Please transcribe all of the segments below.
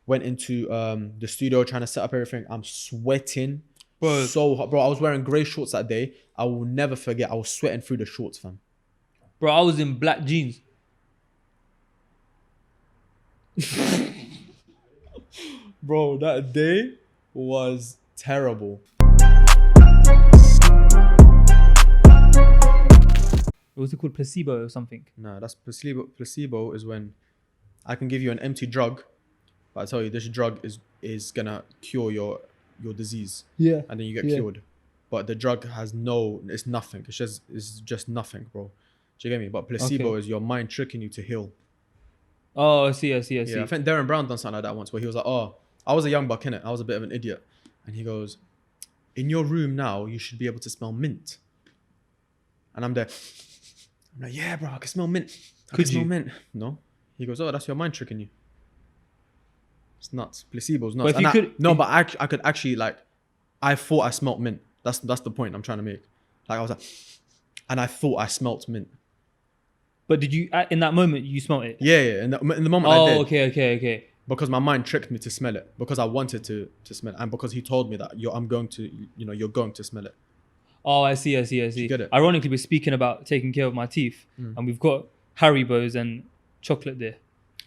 Went into the studio trying to set up everything. I'm sweating, Bro. so hot, bro. I was wearing grey shorts that day. I will never forget. I was sweating through the shorts, fam. Bro, I was in black jeans. Bro, that day was terrible. Was it called placebo or something? No, that's placebo. Placebo is when I can give you an empty drug, but I tell you this drug is gonna cure your disease. Yeah. And then you get cured. But the drug has it's nothing. It's just nothing, bro. Do you get me? But placebo is your mind tricking you to heal. Oh, I see. Yeah, I think Darren Brown done something like that once where he was like, oh, I was a young buck, innit? I was a bit of an idiot. And he goes, in your room now, you should be able to smell mint. And I'm there. I'm like, yeah, bro, I can smell mint. I can smell mint. No. He goes, oh, that's your mind tricking you. It's nuts. Placebo's nuts. But but I could actually, like, I thought I smelt mint. That's the point I'm trying to make. Like, I was like, and I thought I smelt mint. But did you, in that moment, you smelt it? Yeah. In the moment I did. Oh, okay. Because my mind tricked me to smell it. Because I wanted to smell it. And because he told me that you're going to smell it. Oh, I see. You get it? Ironically, we're speaking about taking care of my teeth. And we've got Haribo's and chocolate there.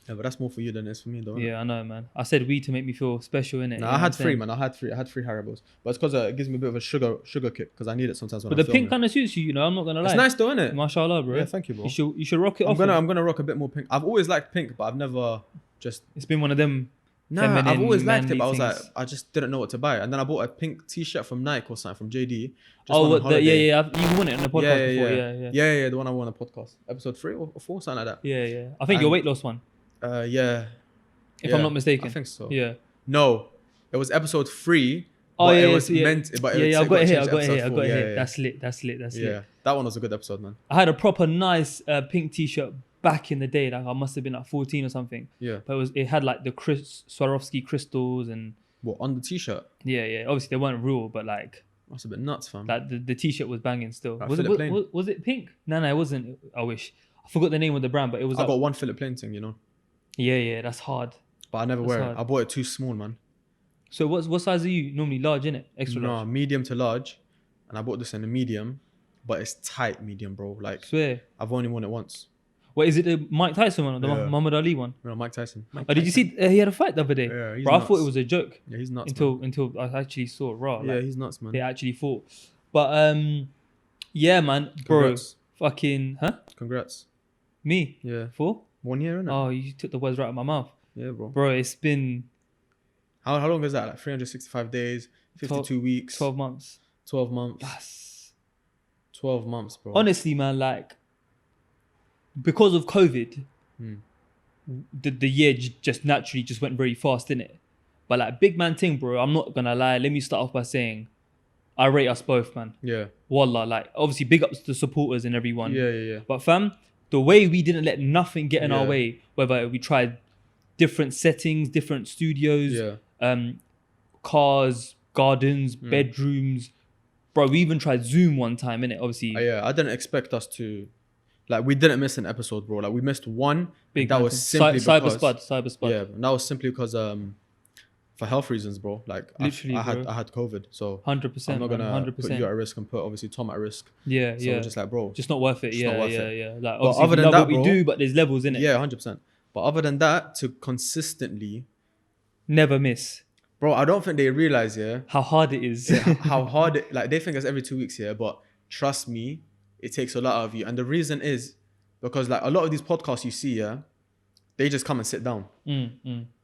Yeah, but that's more for you than it is for me, though. Yeah, I know, man. I said weed to make me feel special, innit? No, I had three, man. I had three Haribo's. But it's because it gives me a bit of a sugar kick because I need it sometimes when But the pink kind of suits you, you know. I'm not gonna lie. It's nice though, innit? Mashallah, bro. Yeah, thank you, bro. You should rock it off. I'm gonna rock a bit more pink. I've always liked pink, but I've never just. It's been one of them. Nah, I've always liked it, but I was things. like, I just didn't know what to buy. And then I bought a pink T-shirt from Nike or something from JD. Yeah. You won it on the podcast before, Yeah, the one I won on the podcast, episode 3 or 4, something like that. Yeah. I think your weight loss one. Yeah. If I'm not mistaken. I think so. Yeah. No, it was episode 3. Oh, yeah, it was yeah. meant. But I've got it here. I've got it Yeah. here. That's lit. Yeah, that one was a good episode, man. I had a proper nice pink T-shirt back in the day. Like I must have been like 14 or something. Yeah. But it had like the Swarovski crystals and. What, on the T-shirt? Yeah. Obviously they weren't real, but like. That's a bit nuts, fam. Like the T-shirt was banging still. Like Was it pink? No, it wasn't. I wish. I forgot the name of the brand, but it was. I got one Philip Plain thing, you know. Yeah. That's hard. But I never wear it. I bought it too small, man. So what size are you? Normally large, innit? Extra large? No, medium to large. And I bought this in a medium, but it's tight medium, bro. Like, swear. I've only worn it once. What, is it the Mike Tyson one or the Muhammad Ali one? No, Mike Tyson. Did you see he had a fight the other day? Yeah, he's bro, nuts. I thought it was a joke. Yeah, he's nuts, Until I actually saw it raw. Yeah, like, he's nuts, man. They actually fought. But, yeah, man. Bro, Congrats. fucking, huh? Congrats. Me? Yeah. 4? 1 year, innit? Oh, you took the words right out of my mouth. Yeah, bro. Bro, it's been... How long is that? Like 365 days, 52 weeks. 12 months. 12 months. That's... 12 months, bro. Honestly, man, like, because of COVID, the year just naturally just went very fast, didn't it? But like, big man thing, bro, I'm not gonna lie. Let me start off by saying, I rate us both, man. Yeah. Wallah, like, obviously, big ups to the supporters and everyone. Yeah. But fam, the way we didn't let nothing get in our way, whether we tried different settings, different studios, cars, gardens, bedrooms. Bro, we even tried Zoom one time, innit? Obviously. I didn't expect us to... Like, we didn't miss an episode, bro. Like, we missed one. Big that was simply because... Cyber Spud. Yeah, and that was simply because... for health reasons, bro. Like, literally, I had COVID, so 100%. I'm not gonna 100%. put you at risk and put obviously Tom at risk. Yeah. We're just like, bro, just not worth it. Not worth Yeah. Like, but obviously, other we than love that, what we bro, do, but there's levels in it. Yeah, 100%. But other than that, to consistently never miss. Bro, I don't think they realize how hard it is. how hard it, like, they think it's every 2 weeks, but trust me, it takes a lot out of you. And the reason is because, like, a lot of these podcasts you see, they just come and sit down.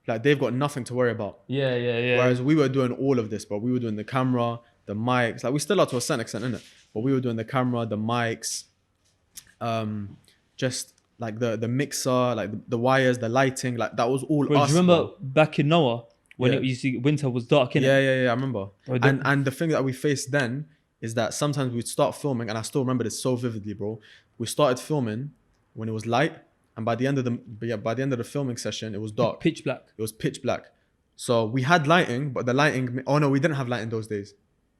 Like, they've got nothing to worry about. Yeah. Whereas we were doing all of this, bro. We were doing the camera, the mics. Like, we still are to a certain extent, innit? But we were doing the camera, the mics, just like the mixer, like the wires, the lighting. Like, that was all Bro, us. do you remember bro. back in Noah when it used to, winter was dark, innit? Yeah, I remember. Bro, and the thing that we faced then is that sometimes we'd start filming, and I still remember this so vividly, bro. We started filming when it was light. And by the end of the filming session, it was dark. Pitch black. It was pitch black. So we had lighting, but the lighting... Oh, no, we didn't have lighting those days.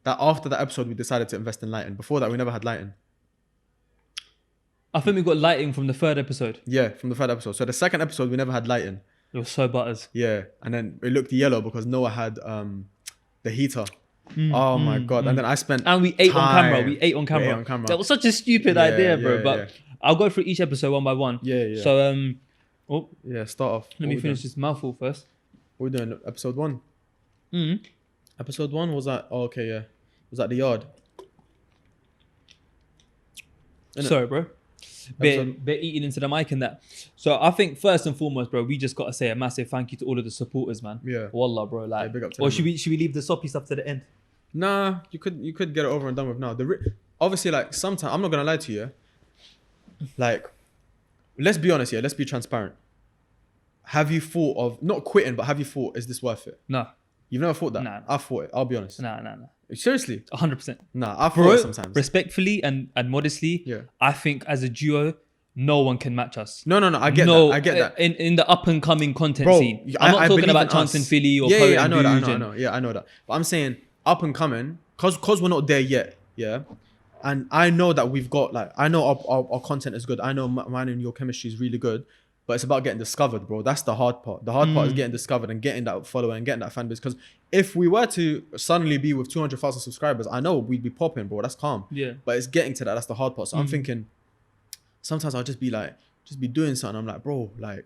That after that episode, we decided to invest in lighting. Before that, we never had lighting. I think we got lighting from the third episode. Yeah, from the third episode. So the second episode, we never had lighting. It was so butters. Yeah, and then it looked yellow because Noah had the heater. Oh my God. And then I spent And we ate on camera. time- We ate on camera. on camera. That was such a stupid idea, bro. But I'll go through each episode one by one. Yeah. So Start off. let me finish this mouthful first. What are we doing? Episode 1? Mm. Episode 1 was that? Oh, okay, yeah. Was that the yard? Innit? Sorry, bro. Bit eating into the mic and that. So I think first and foremost, bro, we just gotta say a massive thank you to all of the supporters, man. Yeah. Wallah, bro. Like, big up to or them, should we leave the soppy stuff to the end? Nah, you could get it over and done with now. Obviously, like sometimes I'm not gonna lie to you. Like, let's be honest here. Let's be transparent. Have you thought of not quitting, but have you thought, is this worth it? No. You've never thought that? Nah. I thought it. I'll be honest. Nah. Seriously? 100%. Nah, I thought Bro, it sometimes. respectfully and modestly, Yeah. I think as a duo, no one can match us. No. I get that. In the up and coming content Bro, scene. I'm not talking about Chance and Philly or Poet I and know that. Booge I know. Yeah, I know that. But I'm saying up and coming, cause we're not there yet. Yeah. And I know that we've got like, I know our content is good. I know mine and your chemistry is really good. But it's about getting discovered, bro. That's the hard part. The hard part is getting discovered and getting that follower and getting that fan base. Because if we were to suddenly be with 200,000 subscribers, I know we'd be popping, bro. That's calm. Yeah. But it's getting to that. That's the hard part. So I'm thinking, sometimes I'll just be doing something. I'm like, bro, like,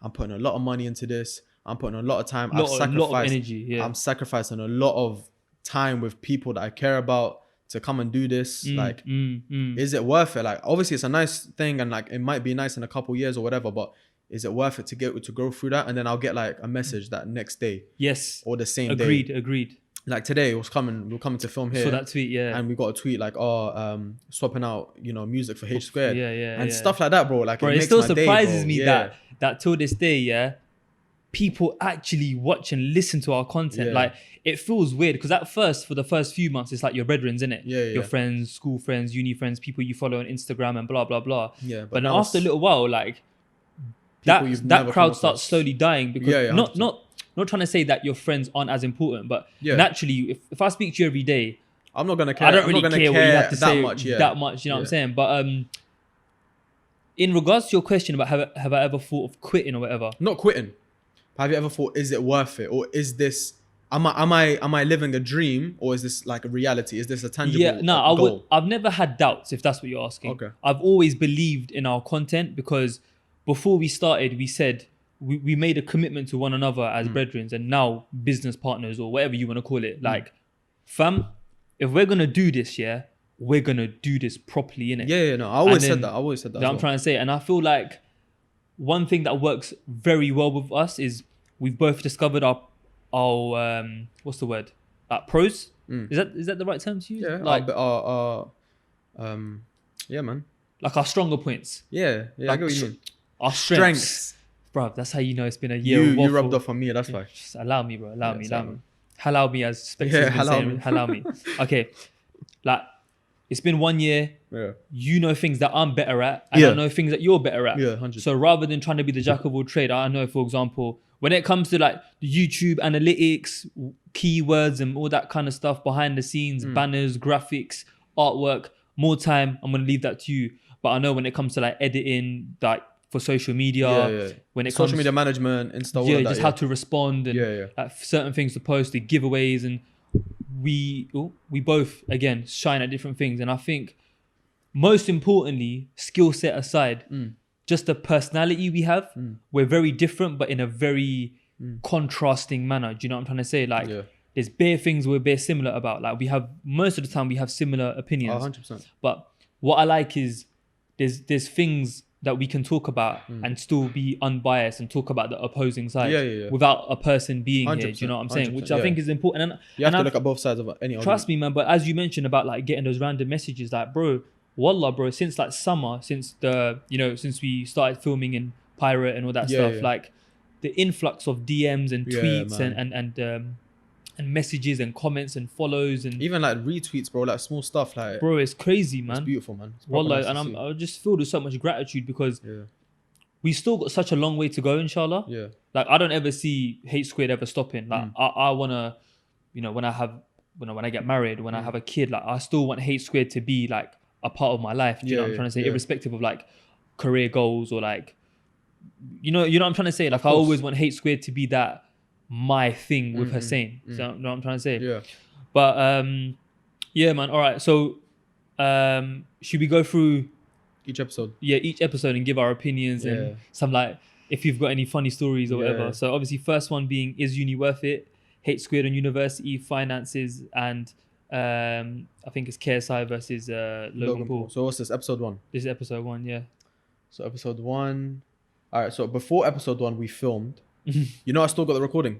I'm putting a lot of money into this. I'm putting a lot of time. A lot of energy. Yeah. I'm sacrificing a lot of time with people that I care about to come and do this. Is it worth it? Like, obviously it's a nice thing and like it might be nice in a couple years or whatever, but is it worth it to go through that? And then I'll get like a message that next day. Yes. Or the same day. Agreed. Agreed. Like today we're coming to film here. So that tweet, yeah. And we got a tweet like, swapping out, music for H squared. Yeah. And stuff like that, bro. Like, bro, it still surprises me that till this day, yeah, people actually watch and listen to our content. Like, it feels weird because for the first few months, it's like your brethrens, innit? Your friends, school friends, uni friends, people you follow on Instagram and blah, blah, blah. Yeah. But after a little while, like, that crowd starts slowly dying because not trying to say that your friends aren't as important, but naturally, if I speak to you every day, I'm not gonna care. I don't really care what you have to say that much. You know what I'm saying? But in regards to your question about have I ever thought of quitting or whatever? Not quitting. Have you ever thought, is it worth it, or is this? Am I living a dream, or is this like a reality? Is this a tangible goal? I've never had doubts, if that's what you're asking. Okay. I've always believed in our content because before we started, we said we made a commitment to one another as brethren and now business partners or whatever you want to call it. Like, fam, if we're gonna do this, we're gonna do this properly, innit? Yeah, no, I always said that. I'm trying to say, and I feel like one thing that works very well with us is we've both discovered our what's the word? Pros. Is that the right term to use? Yeah, like yeah, man. Like our stronger points. Yeah, like, I get what you mean. Our strengths. Bro, that's how you know it's been a year. You rubbed off on me, that's fine. Just allow me, bro. Allow me. Halal me, as Spectre's been saying. Halal me. Okay. Like, it's been 1 year. Yeah. You know things that I'm better at. And I know things that you're better at. Yeah, 100%. So rather than trying to be the jack of all trade, I know, for example, when it comes to like the YouTube analytics, keywords and all that kind of stuff behind the scenes, banners, graphics, artwork, more time, I'm going to leave that to you. But I know when it comes to like editing, like for social media, when it comes social media management, Insta, all just that, how to respond and like certain things to post, the giveaways, and we both again shine at different things. And I think most importantly, skill set aside, just the personality we have, we're very different, but in a very contrasting manner. Do you know what I'm trying to say? Like, there's bare things we're bare similar about. Like, we have most of the time we have similar opinions. 100%. But what I like is there's things that we can talk about and still be unbiased and talk about the opposing side without a person being here. Do you know what I'm saying? Which I think is important. And you have to look at both sides of any argument. Trust me, man. But as you mentioned about like getting those random messages, like, bro, wallah, bro, since like summer, since we started filming in Pirate and all that stuff, like the influx of DMs and tweets and messages and comments and follows and even like retweets, bro, like small stuff, like, bro, it's crazy, man. It's beautiful, man. It's wallah, and I just feel there's so much gratitude because we still got such a long way to go, inshallah. Yeah. Like, I don't ever see Hate Squared ever stopping. Like, I wanna, when I get married, when I have a kid, like, I still want Hate Squared to be like a part of my life. Do you know what I'm trying to say? Irrespective of like career goals or like you know what I'm trying to say. Like I always want Hate Squared to be that my thing with Hussein. So you know what I'm trying to say. Yeah. But yeah, man. All right. So should we go through Each episode. Yeah, each episode and give our opinions and some like if you've got any funny stories or whatever. So obviously, first one being is uni worth it? Hate Squared on university finances and I think it's KSI versus Logan Paul. So what's this? Episode 1. This is episode 1. Yeah. So episode 1. All right. So before episode 1, we filmed. You know, I still got the recording.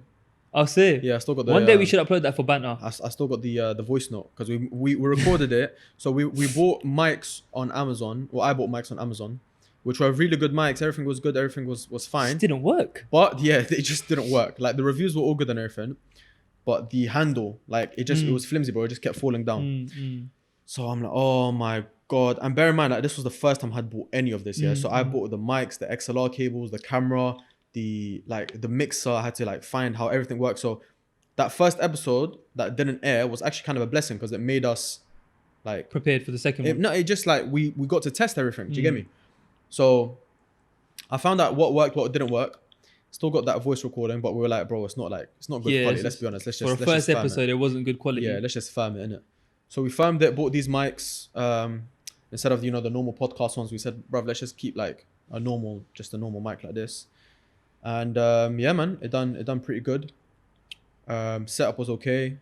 I'll see. Yeah, I still got the. One day we should upload that for banter. I still got the voice note because we recorded it. So we bought mics on Amazon. Well, I bought mics on Amazon, which were really good mics. Everything was good. Everything was fine. It didn't work. But yeah, it just didn't work. Like the reviews were all good and everything, but the handle, like it was flimsy, bro. It just kept falling down. So I'm like, oh my god. And bear in mind that this was the first time I had bought any of this. Yeah. So I bought the mics, the XLR cables, the camera, the mixer. I had to like find how everything works. So that first episode that didn't air was actually kind of a blessing because it made us like prepared for the second one. No, it just like we got to test everything. Do you get me? So I found out what worked, what didn't work. Still got that voice recording, but we were like, bro, it's not good quality. Let's be honest. Let's just for the first episode, it wasn't good quality. Yeah, let's just firm it, innit? So we firmed it, bought these mics. Instead of the normal podcast ones, we said, bro, let's just keep like a normal mic like this. And yeah, man, it done pretty good. Setup was okay.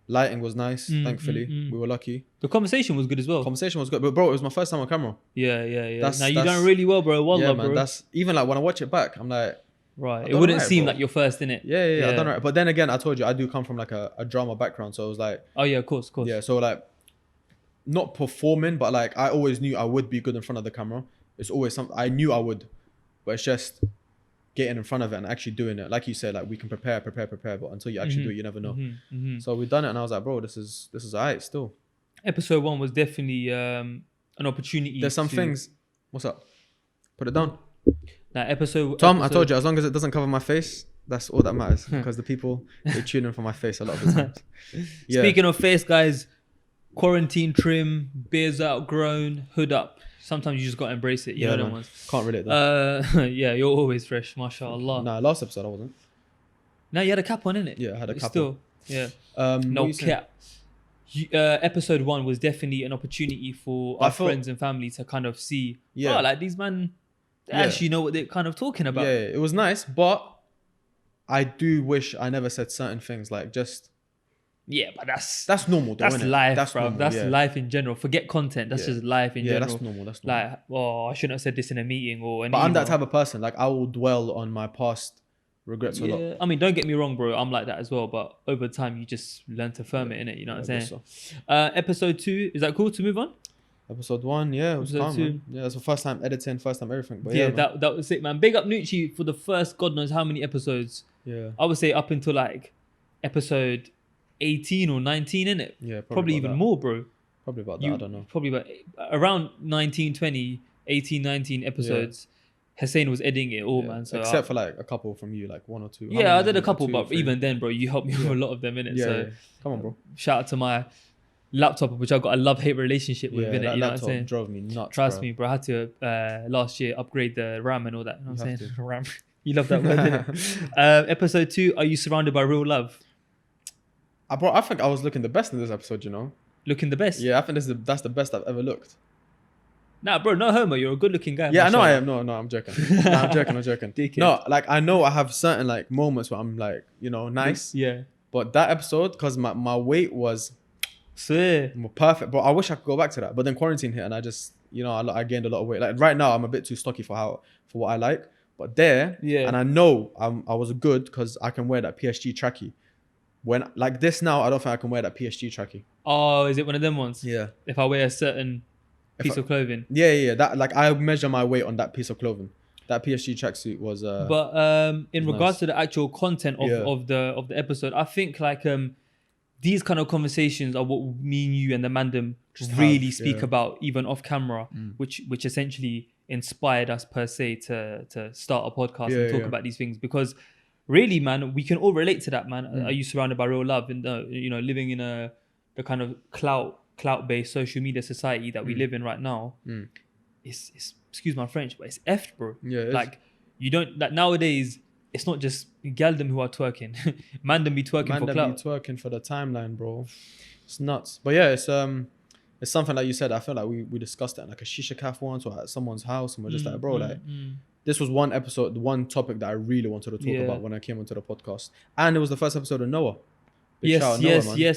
Lighting was nice, thankfully. We were lucky. The conversation was good as well. Conversation was good. But bro, it was my first time on camera. Yeah. Now you done really well, bro. Wallah, yeah, man, bro. That's even like when I watch it back, I'm like, right. It wouldn't seem like you're first in it. Yeah. I done right. But then again, I told you I do come from like a drama background, so it was like, oh yeah, of course. Yeah, so like not performing, but like I always knew I would be good in front of the camera. It's always something I knew I would, but it's just getting in front of it and actually doing it. Like you said, like we can prepare, but until you actually do it, you never know. So we done it, and I was like, bro, this is alright still. Episode 1 was definitely an opportunity. There's some things. What's up? Put it down. That episode. Tom, I told you, as long as it doesn't cover my face, that's all that matters. Because the people, they tune in for my face a lot of the times. Yeah. Speaking of face, guys, quarantine trim, beards outgrown, hood up. Sometimes you just got to embrace it. You know them ones. Can't relate though. Yeah, you're always fresh, mashallah. Nah, last episode I wasn't. No, you had a cap on, innit? Yeah, I had a cap still, on. Yeah. No cap. Episode 1 was definitely an opportunity for our friends and family to kind of see, like these men actually know what they're kind of talking about. Yeah, it was nice, but I do wish I never said certain things, like just... Yeah, but that's normal though, that's life, that's bro. Normal, that's life in general. Forget content. That's just life in general. Yeah, that's normal. Like, oh, I shouldn't have said this in a meeting or anything. But I'm that type of person. Like, I will dwell on my past regrets a lot. I mean, don't get me wrong, bro. I'm like that as well. But over time, you just learn to firm it, innit? You know what I'm saying? So. Episode 2, is that cool to move on? Episode 1, yeah, it was calm, man. Yeah, it's the first time editing, first time everything. But yeah, that was it, man. Big up Nucci for the first God knows how many episodes. Yeah. I would say up until like episode 18 or 19, innit? Yeah, probably even more, bro. Probably about that, I don't know. Probably about around 19, 20, 18, 19 episodes. Hussein was editing it all, man. So except for like a couple from you, like 1 or 2. Yeah, I did a couple, but even then, bro, you helped me with a lot of them, innit? Yeah, come on, bro. Shout out to my laptop, which I got a love-hate relationship with, innit? That you know laptop what I'm saying? drove me nuts, Trust me, bro. I had to last year upgrade the RAM and all that. You know what I'm saying? RAM. You love that word, innit? Episode 2, are you surrounded by real love? Bro, I think I was looking the best in this episode, you know? Looking the best? Yeah, I think that's the best I've ever looked. Nah, bro, no homo. You're a good-looking guy. Yeah, I know I am. No, I'm joking. I'm joking. Dickhead. No, like, I know I have certain, like, moments where I'm, like, you know, nice. Yeah. But that episode, because my weight was perfect. Bro, I wish I could go back to that. But then quarantine hit and I just, you know, I gained a lot of weight. Like, right now, I'm a bit too stocky for what I like. But there, and I know I was good because I can wear that PSG trackie. When like this now, I don't think I can wear that PSG trackie. Oh, is it one of them ones? Yeah. If I wear a certain piece of clothing. Yeah. That like I measure my weight on that piece of clothing. That PSG tracksuit was. But in regards to the actual content of the episode, I think like these kind of conversations are what me and you and the mandem really speak about, even off camera, which essentially inspired us per se to start a podcast and talk about these things because. Really, man, we can all relate to that, man. Are you surrounded by real love? And you know, living in the kind of clout-based social media society that we live in right now, it's excuse my French, but it's effed, bro. Yeah, like You don't like nowadays. It's not just galdom who are twerking. Man them be twerking for clout. Man, them be twerking for the timeline, bro. It's nuts. But yeah, it's something like you said. I feel like we discussed it in like a shisha cafe once or at someone's house, and we're just like, bro, this was one episode, one topic that I really wanted to talk about when I came onto the podcast, and it was the first episode of Noah. Big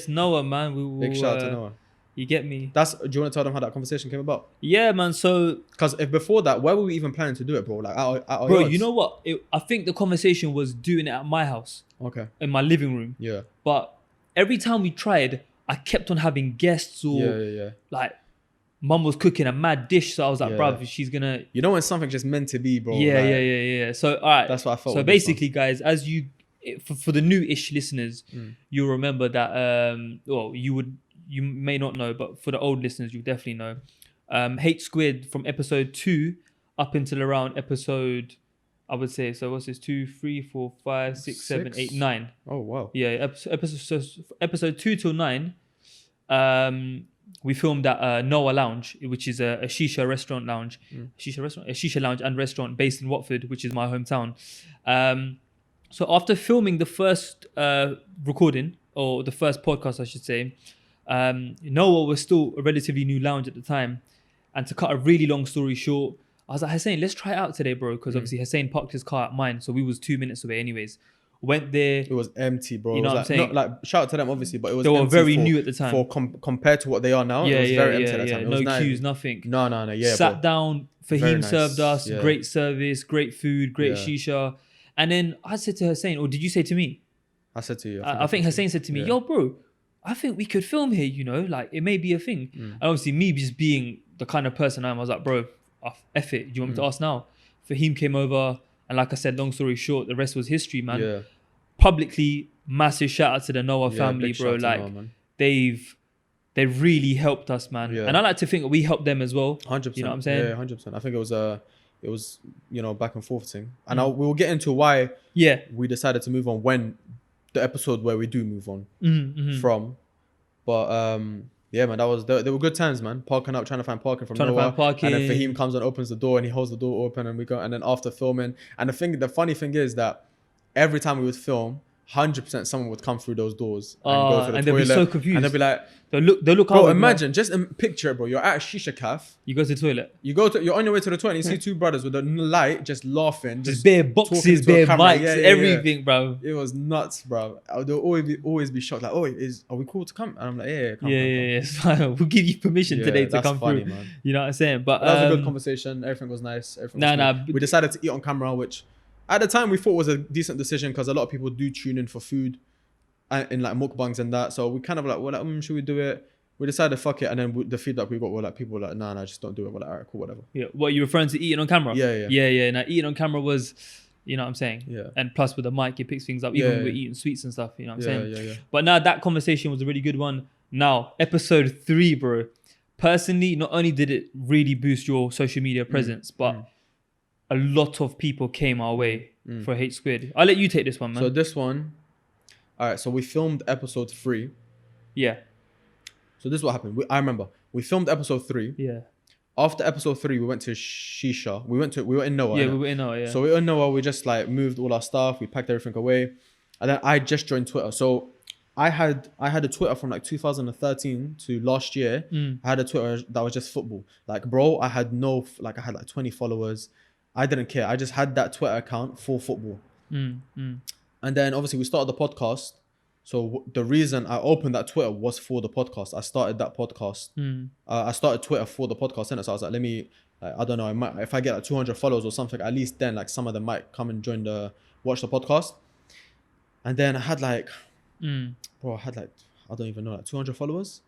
Noah, man. Big shout out to Noah. You get me? Do you want to tell them how that conversation came about? Yeah, man. So, because if before that, where were we even planning to do it, bro? Like, bro, you know what? I think the conversation was doing it at my house. Okay. In my living room. Yeah. But every time we tried, I kept on having guests or like, mum was cooking a mad dish, so I was like, bruv, she's gonna. You know when something's just meant to be, bro. Yeah. So, all right. That's what I felt. So basically, guys, as you, for the new-ish listeners, you'll remember that. You may not know, but for the old listeners, you definitely know. Hate Squid from episode 2 up until around episode, I would say. So what's this? 2, 3, 4, 5, 6, 7, 8, 9. Oh wow. Yeah, episode 2 till 9. We filmed at Noah Lounge, which is a shisha restaurant lounge, a shisha lounge and restaurant based in Watford, which is my hometown. So after filming the first recording, or the first podcast, I should say, Noah was still a relatively new lounge at the time. And to cut a really long story short, I was like, Hussein, let's try it out today, bro. Because obviously Hussein parked his car at mine, so we was 2 minutes away anyways. Went there. It was empty, bro. You know what I'm saying? Not like, shout out to them, obviously, but it was they were very new at the time. Compared to what they are now, it was very empty at the time. It was no queues, nothing. No. Yeah, Sat down, Fahim served us, great service, great food, great shisha. And then I said to Hussein, or did you say to me? I said to you. I think Hussein said to me, yo, bro, I think we could film here, you know, like it may be a thing. And obviously me just being the kind of person I was like, bro, F it. Do you want me to ask now? Fahim came over, and like I said, long story short, the rest was history, man. Yeah. Publicly, massive shout out to the Noah family, bro. Like Noah, they've really helped us, man. Yeah. And I like to think that we helped them as well. 100%. You know what I'm saying? Yeah, 100%. I think it was back and forth thing. And we will get into why we decided to move on when the episode where we do move on from. But yeah, man, they were good times, man. Parking up, trying to find parking from Noah. And then Fahim comes and opens the door and he holds the door open and we go. And then after filming, and the funny thing is that every time we would film, 100% someone would come through those doors and go to the toilet. They'll be so confused. And they'll be like, they'll look bro, imagine, just picture, bro. You're at a shisha cafe. You go to the toilet. You're on your way to the toilet and you see two brothers with a light just laughing. Just bare boxes, bare mics, everything, bro. It was nuts, bro. They'll always be shocked. Like, are we cool to come? And I'm like, come. Fine. We'll give you permission today to come through. Man. You know what I'm saying? But that was a good conversation. Everything was nice. We decided to eat on camera, which at the time we thought was a decent decision because a lot of people do tune in for food in like mukbangs and that. So we kind of like, should we do it? We decided fuck it, and then the feedback we got were like, people were like, nah, just don't do it. We're like, all right, cool, whatever. Yeah, what you referring to eating on camera? Yeah. Now eating on camera was, you know what I'm saying? Yeah. And plus with the mic, it picks things up, even when we're eating sweets and stuff, you know what I'm saying? Yeah. But now that conversation was a really good one. Now, episode 3, bro. Personally, not only did it really boost your social media presence, but a lot of people came our way for Hate Squid. I'll let you take this one, man. So this one, all right, so we filmed episode 3. Yeah. So this is what happened. I remember we filmed episode 3. Yeah. After episode 3, we went to Shisha. We were in Noah. Yeah, we were in Noah. Yeah. So we were in Noah. We just like moved all our stuff. We packed everything away, and then I just joined Twitter. So I had a Twitter from like 2013 to last year. I had a Twitter that was just football. Like, bro, I had like 20 followers. I didn't care. I just had that Twitter account for football. And then obviously we started the podcast. So the reason I opened that Twitter was for the podcast. I started that podcast. I started Twitter for the podcast, innit? So I was like, I don't know, if I get like 200 followers or something, at least then like some of them might come and watch the podcast. And then I had I don't even know, like 200 followers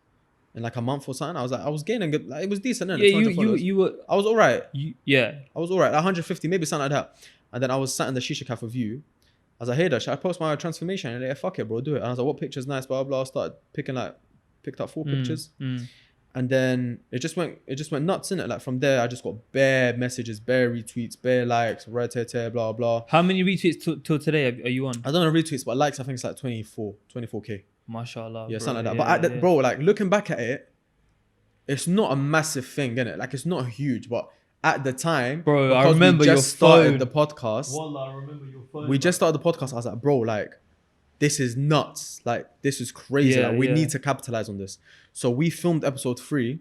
in like a month or something. I was gaining good. Like, it was decent, innit? Yeah, you were. I was all right. I was all right. 150, maybe something like that. And then I was sat in the shisha cafe with you. I was like, hey, should I post my transformation? And they're like, fuck it, bro, do it. And I was like, what picture's nice, blah, blah, blah. I started picked up 4 pictures. And then it just went nuts, innit? Like from there, I just got bare messages, bare retweets, bare likes, blah, blah. How many retweets till today are you on? I don't know retweets, but likes, I think it's like 24K. Mashallah. Yeah, bro, something like that. Bro, like looking back at it, it's not a massive thing, innit? Like it's not huge, but at the time, Bro, I because remember we your just started phone. the podcast. Wallah, I remember your phone. We just started the podcast. I was like, bro, like, this is nuts. Like, this is crazy. Like, we need to capitalize on this. So we filmed episode 3.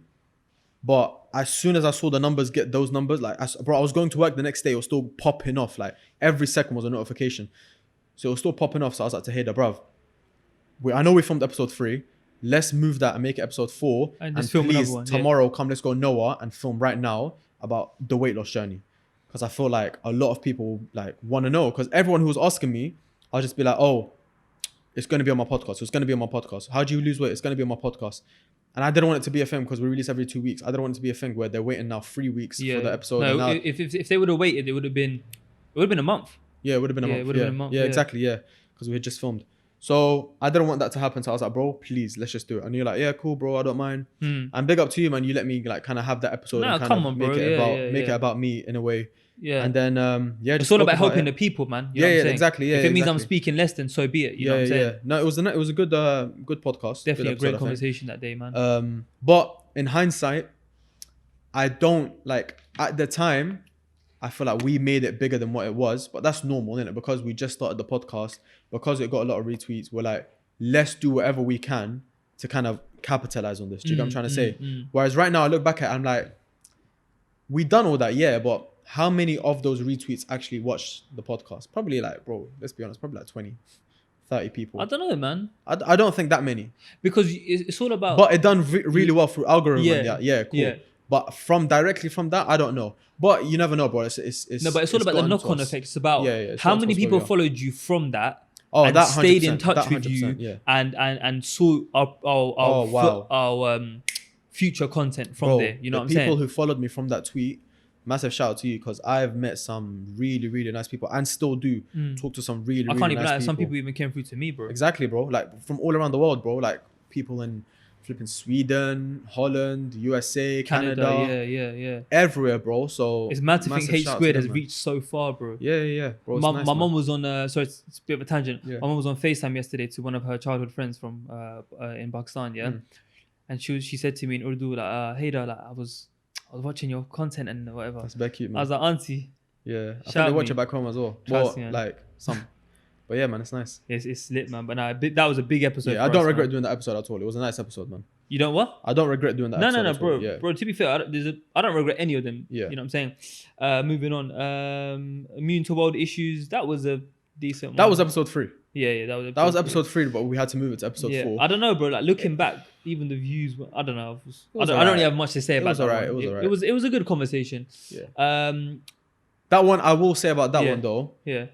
But as soon as I saw the numbers get those numbers, like, I was going to work the next day. It was still popping off. Like, every second was a notification. So it was still popping off. So I was like to Haider, bruv, I know we filmed episode 3. Let's move that and make it episode 4. And just film please, another one. tomorrow, come, let's go Noah and film right now about the weight loss journey. Because I feel like a lot of people like want to know. Because everyone who was asking me, I'll just be like, oh, it's going to be on my podcast. It's going to be on my podcast. How do you lose weight? It's going to be on my podcast. And I didn't want it to be a thing because we release every 2 weeks. I didn't want it to be a thing where they're waiting now 3 weeks for the episode. No, now, if they would have waited, it would have been a month. Yeah, it would have been a month. It would have been a month. Yeah, exactly. Yeah, because we had just filmed. So I didn't want that to happen. So I was like, bro, please, let's just do it. And you're like, yeah, cool, bro. I don't mind. And big up to you, man. You let me like kind of have that episode and kind of make it about me in a way. Yeah. And then it's all about helping the people, man. You know what I'm saying? Exactly. Yeah. If it means I'm speaking less, then so be it. You know what I'm saying? Yeah. No, it was a good podcast. Definitely good episode, a great conversation that day, man. But in hindsight, I don't like at the time. I feel like we made it bigger than what it was, but that's normal, isn't it? Because we just started the podcast, because it got a lot of retweets. We're like, let's do whatever we can to kind of capitalize on this. Do you get what I'm trying to say? Whereas right now, I look back at it, I'm like, we done all that, yeah, but how many of those retweets actually watched the podcast? Probably like, bro, let's be honest, probably like 20, 30 people. I don't know, man. I don't think that many. Because it's all about... But it done really well through algorithm. Yeah, cool. Yeah. But directly from that, I don't know. But you never know, bro. It's no, but it's all about the knock-on effect. It's about how many people followed you from that and that stayed in touch with you and saw our future content from there. You know what I'm saying? People who followed me from that tweet, massive shout out to you, because I've met some really, really nice people and still do talk to some really, really nice people. I can't even lie. Some people even came through to me, bro. Exactly, bro. Like from all around the world, bro. Like people in flipping Sweden, Holland, USA, Canada. Yeah. Everywhere, bro. So it's mad to think H Squared has reached so far, bro. Yeah. Bro, my mum was on, sorry, it's a bit of a tangent. Yeah. My mum was on FaceTime yesterday to one of her childhood friends from in Pakistan, and she said to me in Urdu, like, Haider, like, I was watching your content and whatever. That's very cute, man. I was like, auntie. Yeah. I think they watch it back home as well. Trust me, man. Like some. But yeah, man, it's nice. It's lit, man. But nah, that was a big episode. Yeah, I don't regret doing that episode at all. It was a nice episode, man. You don't what? I don't regret doing that episode. No, bro. Yeah. Bro, to be fair, I don't regret any of them. Yeah. You know what I'm saying? Moving on. Immune to world issues. That was a decent one. That was episode 3. Yeah, that was episode 3, but we had to move it to episode 4. I don't know, bro. Like looking back, even the views. I don't know. I don't really have much to say about that. It was alright. It was a good conversation. Yeah. That one, I will say about that one though. Yeah.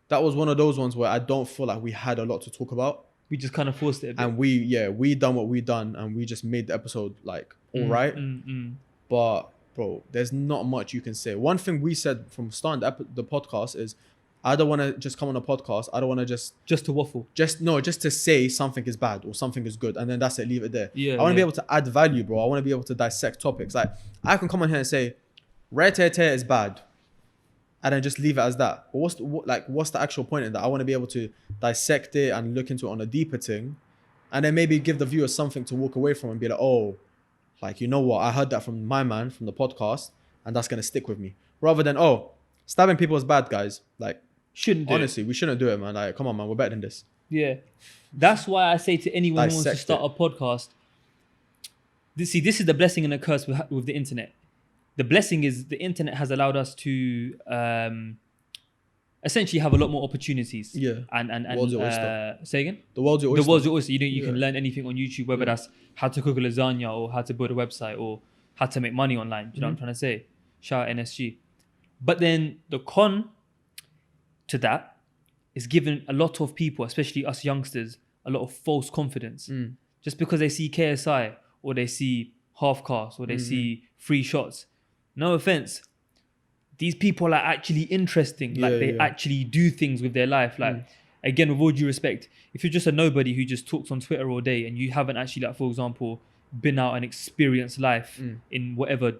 That was one of those ones where I don't feel like we had a lot to talk about. We just kind of forced it a bit. And we done what we done, and we just made the episode like all right. But bro, there's not much you can say. One thing we said from starting the podcast is, I don't want to just come on a podcast. I don't want to just to waffle. Just to say something is bad or something is good, and then that's it. Leave it there. Yeah. I want to be able to add value, bro. I want to be able to dissect topics. Like I can come on here and say, red hair is bad, and then just leave it as that. But what's the actual point in that? I want to be able to dissect it and look into it on a deeper thing, and then maybe give the viewers something to walk away from and be like, oh, like, you know what? I heard that from my man from the podcast, and that's gonna stick with me. Rather than, oh, stabbing people is bad, guys. Like, honestly, we shouldn't do it, man. Like, come on, man. We're better than this. Yeah, that's why I say to anyone who wants to start a podcast. This is the blessing and the curse with the internet. The blessing is the internet has allowed us to essentially have a lot more opportunities. Yeah. And world's your oyster. Say again? The world's your oyster. The world's your oyster. You can learn anything on YouTube, whether that's how to cook a lasagna or how to build a website or how to make money online. Do you know what I'm trying to say? Shout out NSG. But then the con to that is giving a lot of people, especially us youngsters, a lot of false confidence. Just because they see KSI or they see half cast or they see free shots. No offense, these people are actually interesting. Like they actually do things with their life. Like again, with all due respect, if you're just a nobody who just talks on Twitter all day and you haven't actually, like, for example, been out and experienced life in whatever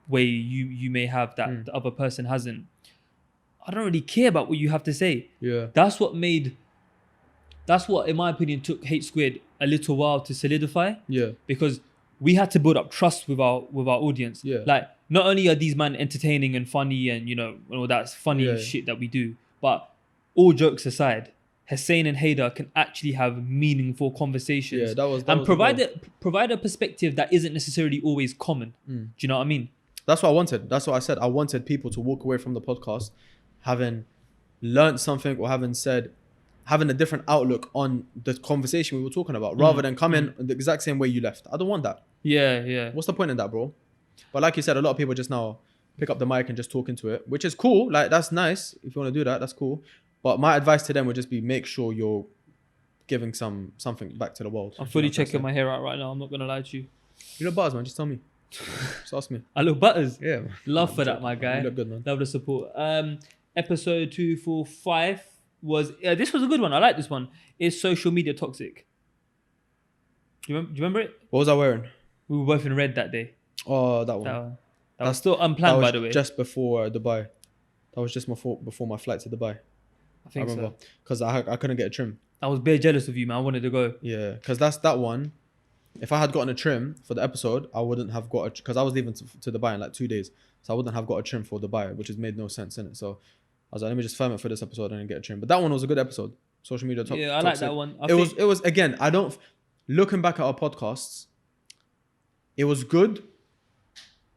way you may have that the other person hasn't, I don't really care about what you have to say. Yeah. That's what in my opinion took H Squared a little while to solidify. Yeah. Because we had to build up trust with our audience. Yeah. Like not only are these men entertaining and funny and, all that funny shit that we do, but all jokes aside, Hussein and Haider can actually have meaningful conversations and provide a perspective that isn't necessarily always common. Do you know what I mean? That's what I wanted. That's what I said. I wanted people to walk away from the podcast having learned something or having a different outlook on the conversation we were talking about, rather than come in the exact same way you left. I don't want that. Yeah. What's the point in that, bro? But like you said, a lot of people just now pick up the mic and just talk into it, which is cool. Like, that's nice. If you want to do that, that's cool. But my advice to them would just be make sure you're giving something back to the world. I'm fully checking my hair out right now. I'm not going to lie to you. You look butters, man. Just tell me. Just ask me. I look butters? Yeah, man. Love for that, my guy. You look good, man. Love the support. Episode 245 was... this was a good one. I like this one. Is social media toxic? Do you remember it? What was I wearing? We were both in red that day. Oh, that one. That was still unplanned, by the way. Just before Dubai. That was just before my flight to Dubai. I remember. Because I couldn't get a trim. I was bare jealous of you, man. I wanted to go. Yeah, because that's that one. If I had gotten a trim for the episode, I wouldn't have got because I was leaving to Dubai in like 2 days. So I wouldn't have got a trim for Dubai, which has made no sense in it. So I was like, let me just film it for this episode and then get a trim. But that one was a good episode. Social media toxic. Yeah, I like that one. It was again, looking back at our podcasts, it was good,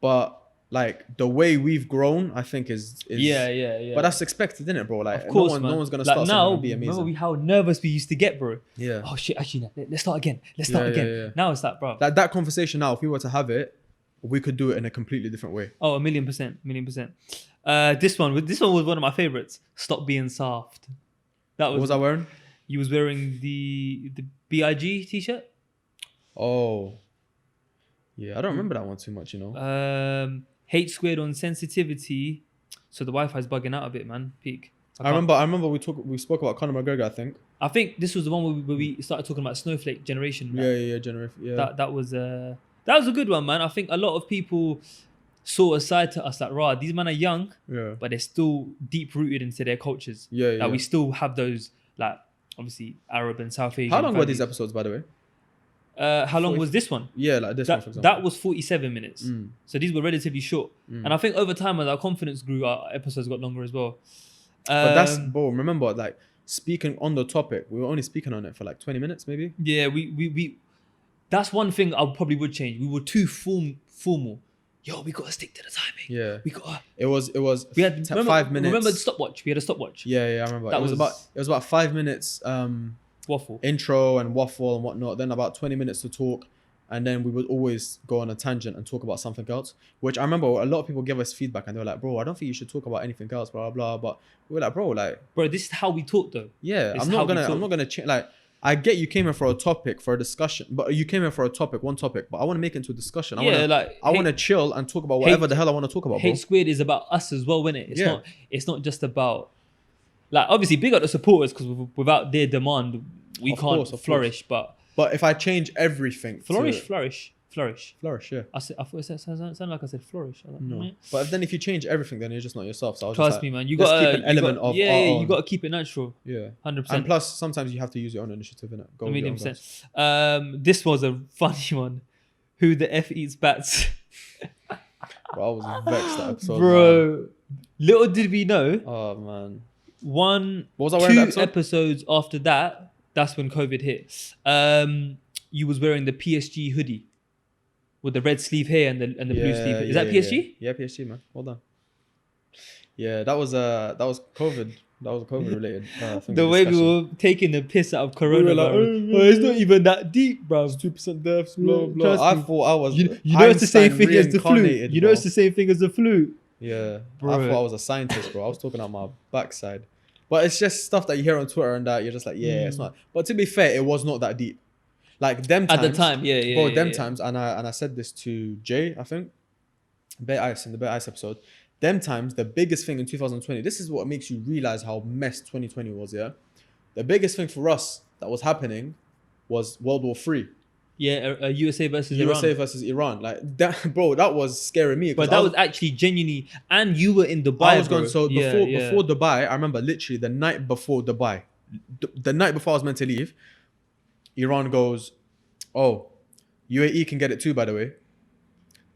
but like the way we've grown, I think is yeah. But that's expected, isn't it, bro? Like, of course, no one's gonna like start now, something and be amazing. remember how nervous we used to get, bro. Yeah. Oh shit! Actually, let's start again. Let's start again. Yeah. Now it's that, bro. Like that conversation now, if we were to have it, we could do it in a completely different way. Oh, 1,000,000%. This one was one of my favorites. Stop being soft. What was I wearing? You was wearing the BIG t-shirt. Oh. Yeah, I don't remember that one too much, you know. Hate squared on sensitivity. So the Wi-Fi's bugging out a bit, man. Peak. I remember we spoke about Conor Mcgregor, I think. This was the one where we started talking about snowflake generation. Generation. Yeah. That was a good one, man. I think a lot of people saw a side to us that these men are young, but they're still deep rooted into their cultures. Yeah. We still have those, like, obviously Arab and South Asian. How long were these episodes, by the way? How long was this one? Yeah, like this one, for example. That was 47 minutes. So these were relatively short. And I think over time, as our confidence grew, our episodes got longer as well. But that's, bro, remember, like, speaking on the topic, we were only speaking on it for like 20 minutes, maybe? Yeah, we that's one thing I probably would change. We were too formal. Yo, we got to stick to the timing. Yeah. We got to... It was we had 5 minutes. Remember the stopwatch? We had a stopwatch. Yeah, I remember. It was about 5 minutes waffle. Intro and waffle and whatnot. Then about 20 minutes to talk. And then we would always go on a tangent and talk about something else. Which I remember a lot of people gave us feedback and they were like, bro, I don't think you should talk about anything else, blah, blah, blah. But we were like, bro, this is how we talk though. Yeah, I'm not gonna change. Like, I get you came here for a topic, for a discussion, but you came here for one topic, but I want to make it into a discussion. I want to chill and talk about whatever the hell I want to talk about, bro. Hate Squared is about us as well, isn't it? It's not just about, like, obviously big up the supporters, because without their demand, we can't flourish. But if I change everything, flourish. Yeah. I thought it sounded like I said flourish. No. But then if you change everything, then you're just not yourself. So trust me, man. You got to keep an element of you got to keep it natural. Yeah, 100%. And plus, sometimes you have to use your own initiative, innit? Go 1,000,000%. This was a funny one. Who the F eats bats? Bro, I was vexed that episode. Bro, man. Little did we know. Oh man. What was I wearing 2 that episode? Episodes after that, that's when COVID hit. You was wearing the PSG hoodie with the red sleeve here and the blue sleeve. Is that PSG? Yeah, PSG, man. Well done. Yeah, that was COVID. That was COVID related. The way we were taking the piss out of Corona. We were like, it's not even that deep, bro. 2% deaths, blah blah. I thought I was. You know it's the same thing as the flu. You know it's the same thing as the flu. Yeah, bro. I thought I was a scientist, bro. I was talking out my backside. But it's just stuff that you hear on Twitter and that you're just like, it's not. But to be fair, it was not that deep. Like them times. At the time, yeah. Times, and I said this to Jay, I think, Bet Ice in the Bet Ice episode. Them times, the biggest thing in 2020. This is what makes you realize how messed 2020 was. Yeah, the biggest thing for us that was happening was World War III. Yeah, USA versus Iran. Like that, bro. That was scaring me. But that was actually genuinely, and you were in Dubai. I was going. So before Dubai, I remember literally the night before Dubai, the night before I was meant to leave, Iran goes, "Oh, UAE can get it too, by the way."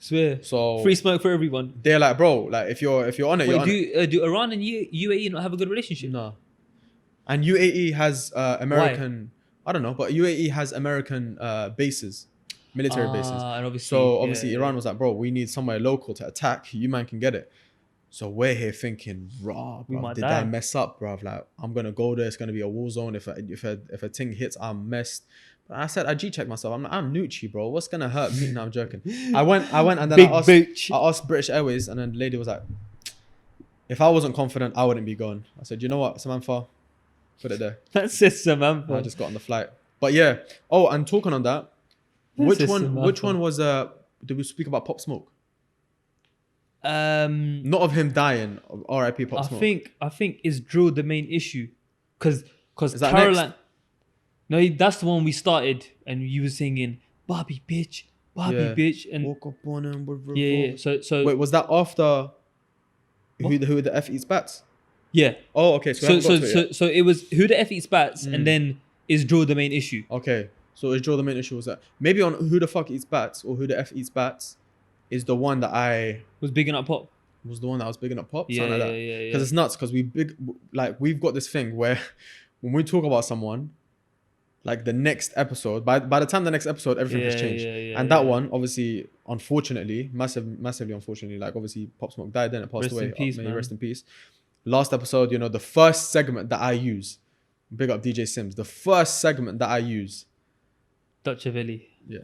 Swear. So Free smoke for everyone. they're like, bro, like if you're on it, you're on it. Wait, do Iran and UAE not have a good relationship? No. And UAE has American, I don't know, but UAE has American bases, military bases. And obviously, So obviously Iran was like, bro, we need somewhere local to attack. You man can get it. So we're here thinking, raw, We bro, might did die. I mess up, bro? Like, I'm gonna go there. It's gonna be a war zone. If a thing hits, I'm messed. But I said, I G-checked myself. I'm Nucci, bro. What's gonna hurt me? No, I'm joking. I went, and then Big I bitch. asked British Airways, and then the lady was like, if I wasn't confident, I wouldn't be going. I said, you know what, Samantha, put it there. That's it, Samantha. I just got on the flight. But yeah. Oh, and talking on that, which one was did we speak about Pop Smoke? Not of him dying. R.I.P. Pop Smoke. I think is Drill the main issue, because Is that Caroline. next? No, that's the one we started, and you were singing Bobby bitch, bitch, and Woke up on him with yeah. So wait, was that after who the F eats bats? yeah. Oh, okay. So So it was Who the F eats bats, and then is Drill the main issue. okay. So is Joe the main issue? Was that maybe on Who the Fuck Eats Bats or Who the F Eats Bats is the one that I Was bigging up Pop. was the one that I was bigging up Pop? Yeah, Something like that. yeah. Because it's nuts. Because we've got this thing where when we talk about someone, like the next episode, by the time the next episode, everything has changed. And that one, obviously, unfortunately, massively unfortunately, like obviously Pop Smoke died, then it passed Rest away. in peace, May he man. rest in peace. Last episode, you know, the first segment that I use, big up DJ Sims, the first segment that I use, Dutch Avelli. yeah.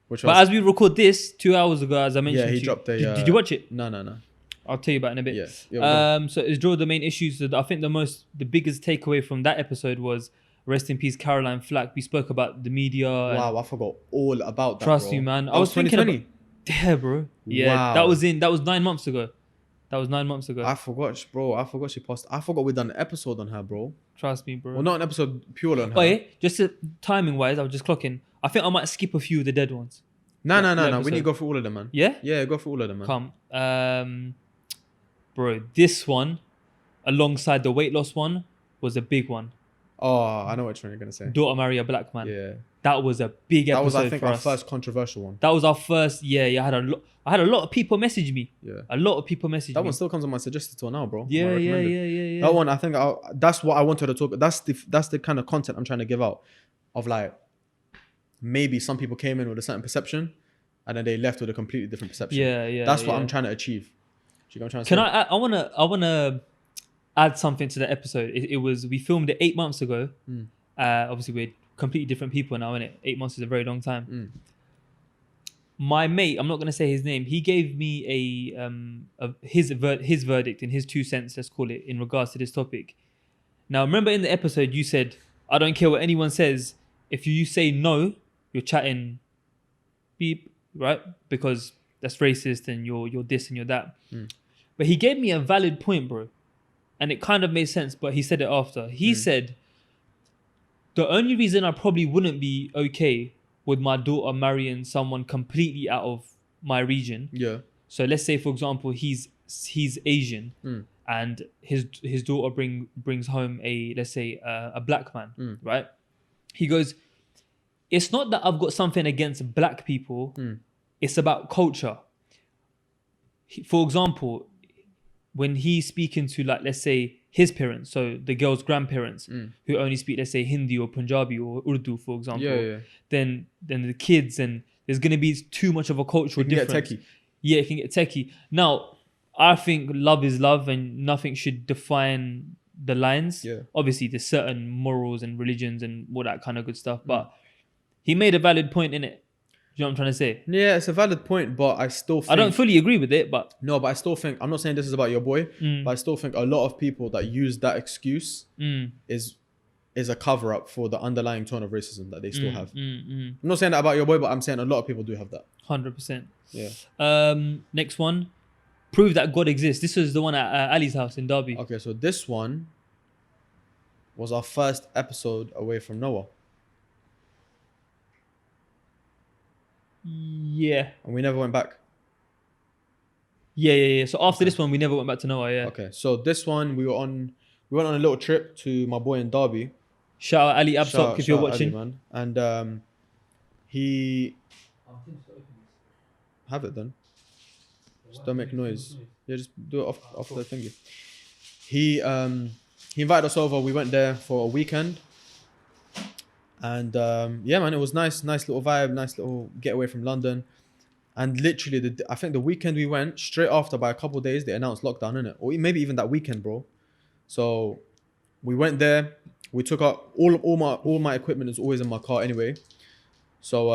Which But as we record this 2 hours ago, as I mentioned, yeah, he to you, dropped a. Did you watch it? No. I'll tell you about it in a bit. Yeah. Yeah, So is Drill the main issue? So I think the biggest takeaway from that episode was rest in peace, Caroline Flack. We spoke about the media. wow, I forgot all about that. Trust bro. me, man. That I was thinking 2020. yeah, bro. Yeah, Wow. that was 9 months ago. I forgot, bro. I forgot she passed. I forgot we done an episode on her, bro. Trust me, bro. Well, not an episode purely on her. But yeah, just timing wise, I was just clocking. I think I might skip a few of the dead ones. No. episode. We need to go through all of them, man. Yeah? Yeah, go through all of them, man. Come. Bro, this one, alongside the weight loss one, was a big one. Oh, I know which one you're gonna say. Daughter Marry a Black Man. Yeah. That was a big episode. That was, I think, for our us. first controversial one. That was our first. Yeah. I had a lot of people message me. Yeah. A lot of people message That me. one still comes on my suggested till now, bro. Yeah. That one, I think, that's what I wanted to talk. That's the kind of content I'm trying to give out. Of like, maybe some people came in with a certain perception, and then they left with a completely different perception. Yeah. That's what I'm trying to achieve. Do you know what I'm trying to Can say? I wanna add something to the episode. It was, we filmed it 8 months ago. Obviously we're completely different people now, innit? 8 months is a very long time. My mate, I'm not gonna say his name, he gave me his verdict in his 2 cents, let's call it, in regards to this topic. Now remember in the episode you said, I don't care what anyone says, if you say no, you're chatting beep, right? Because that's racist and you're this and you're that. But he gave me a valid point, bro. And it kind of made sense, but he said it after. He said, the only reason I probably wouldn't be okay with my daughter marrying someone completely out of my region. Yeah. So let's say, for example, he's Asian and his daughter brings home a black man, right? He goes, it's not that I've got something against black people. It's about culture. For example, when he's speaking to, like, let's say his parents, so the girl's grandparents who only speak, let's say, Hindi or Punjabi or Urdu, for example, then the kids, and there's going to be too much of a cultural difference. Get techie. Yeah, it can get techie. Now, I think love is love and nothing should define the lines. Yeah. Obviously, there's certain morals and religions and all that kind of good stuff, but he made a valid point in it. You know what I'm trying to say? Yeah, it's a valid point, but I still think... I don't fully agree with it, but... No, but I still think... I'm not saying this is about your boy, but I still think a lot of people that use that excuse is a cover-up for the underlying tone of racism that they still have. I'm not saying that about your boy, but I'm saying a lot of people do have that. 100%. Yeah. Next one. Prove that God exists. This was the one at Ali's house in Derby. Okay, so this one was our first episode away from Noah. Yeah. And we never went back. Yeah. So after this one, we never went back to Noah, yeah. Okay, so this one, we went on a little trip to my boy in Derby. Shout out Ali Absok if you're Shout out watching. Ali, man. And he... have it then. Just don't make noise. Yeah, just do it off the thingy. He invited us over. We went there for a weekend. And yeah, man, it was nice little vibe, nice little getaway from London. And literally, I think the weekend we went, straight after, by a couple of days, they announced lockdown, innit? Or maybe even that weekend, bro. So we went there. We took out all my equipment is always in my car anyway. So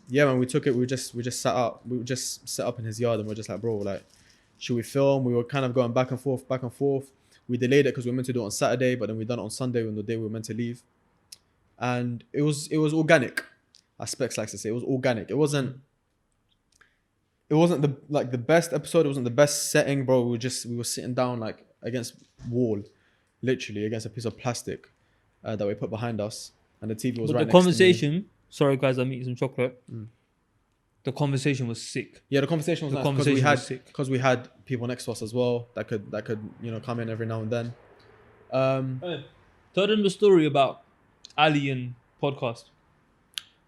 yeah, man, we took it. We just sat up. We just set up in his yard, and we're just like, bro, like, should we film? We were kind of going back and forth. We delayed it because we were meant to do it on Saturday, but then we done it on Sunday when the day we were meant to leave. And it was organic, as Specs likes to say. It was organic. It wasn't the best episode. It wasn't the best setting, bro. We were sitting down like against wall, literally against a piece of plastic that we put behind us, and the TV was right next to me. The conversation. Sorry, guys, I'm eating some chocolate. The conversation was sick. Yeah, the conversation was nice because we had people next to us as well that could come in every now and then. Tell them the story about Ali and podcast.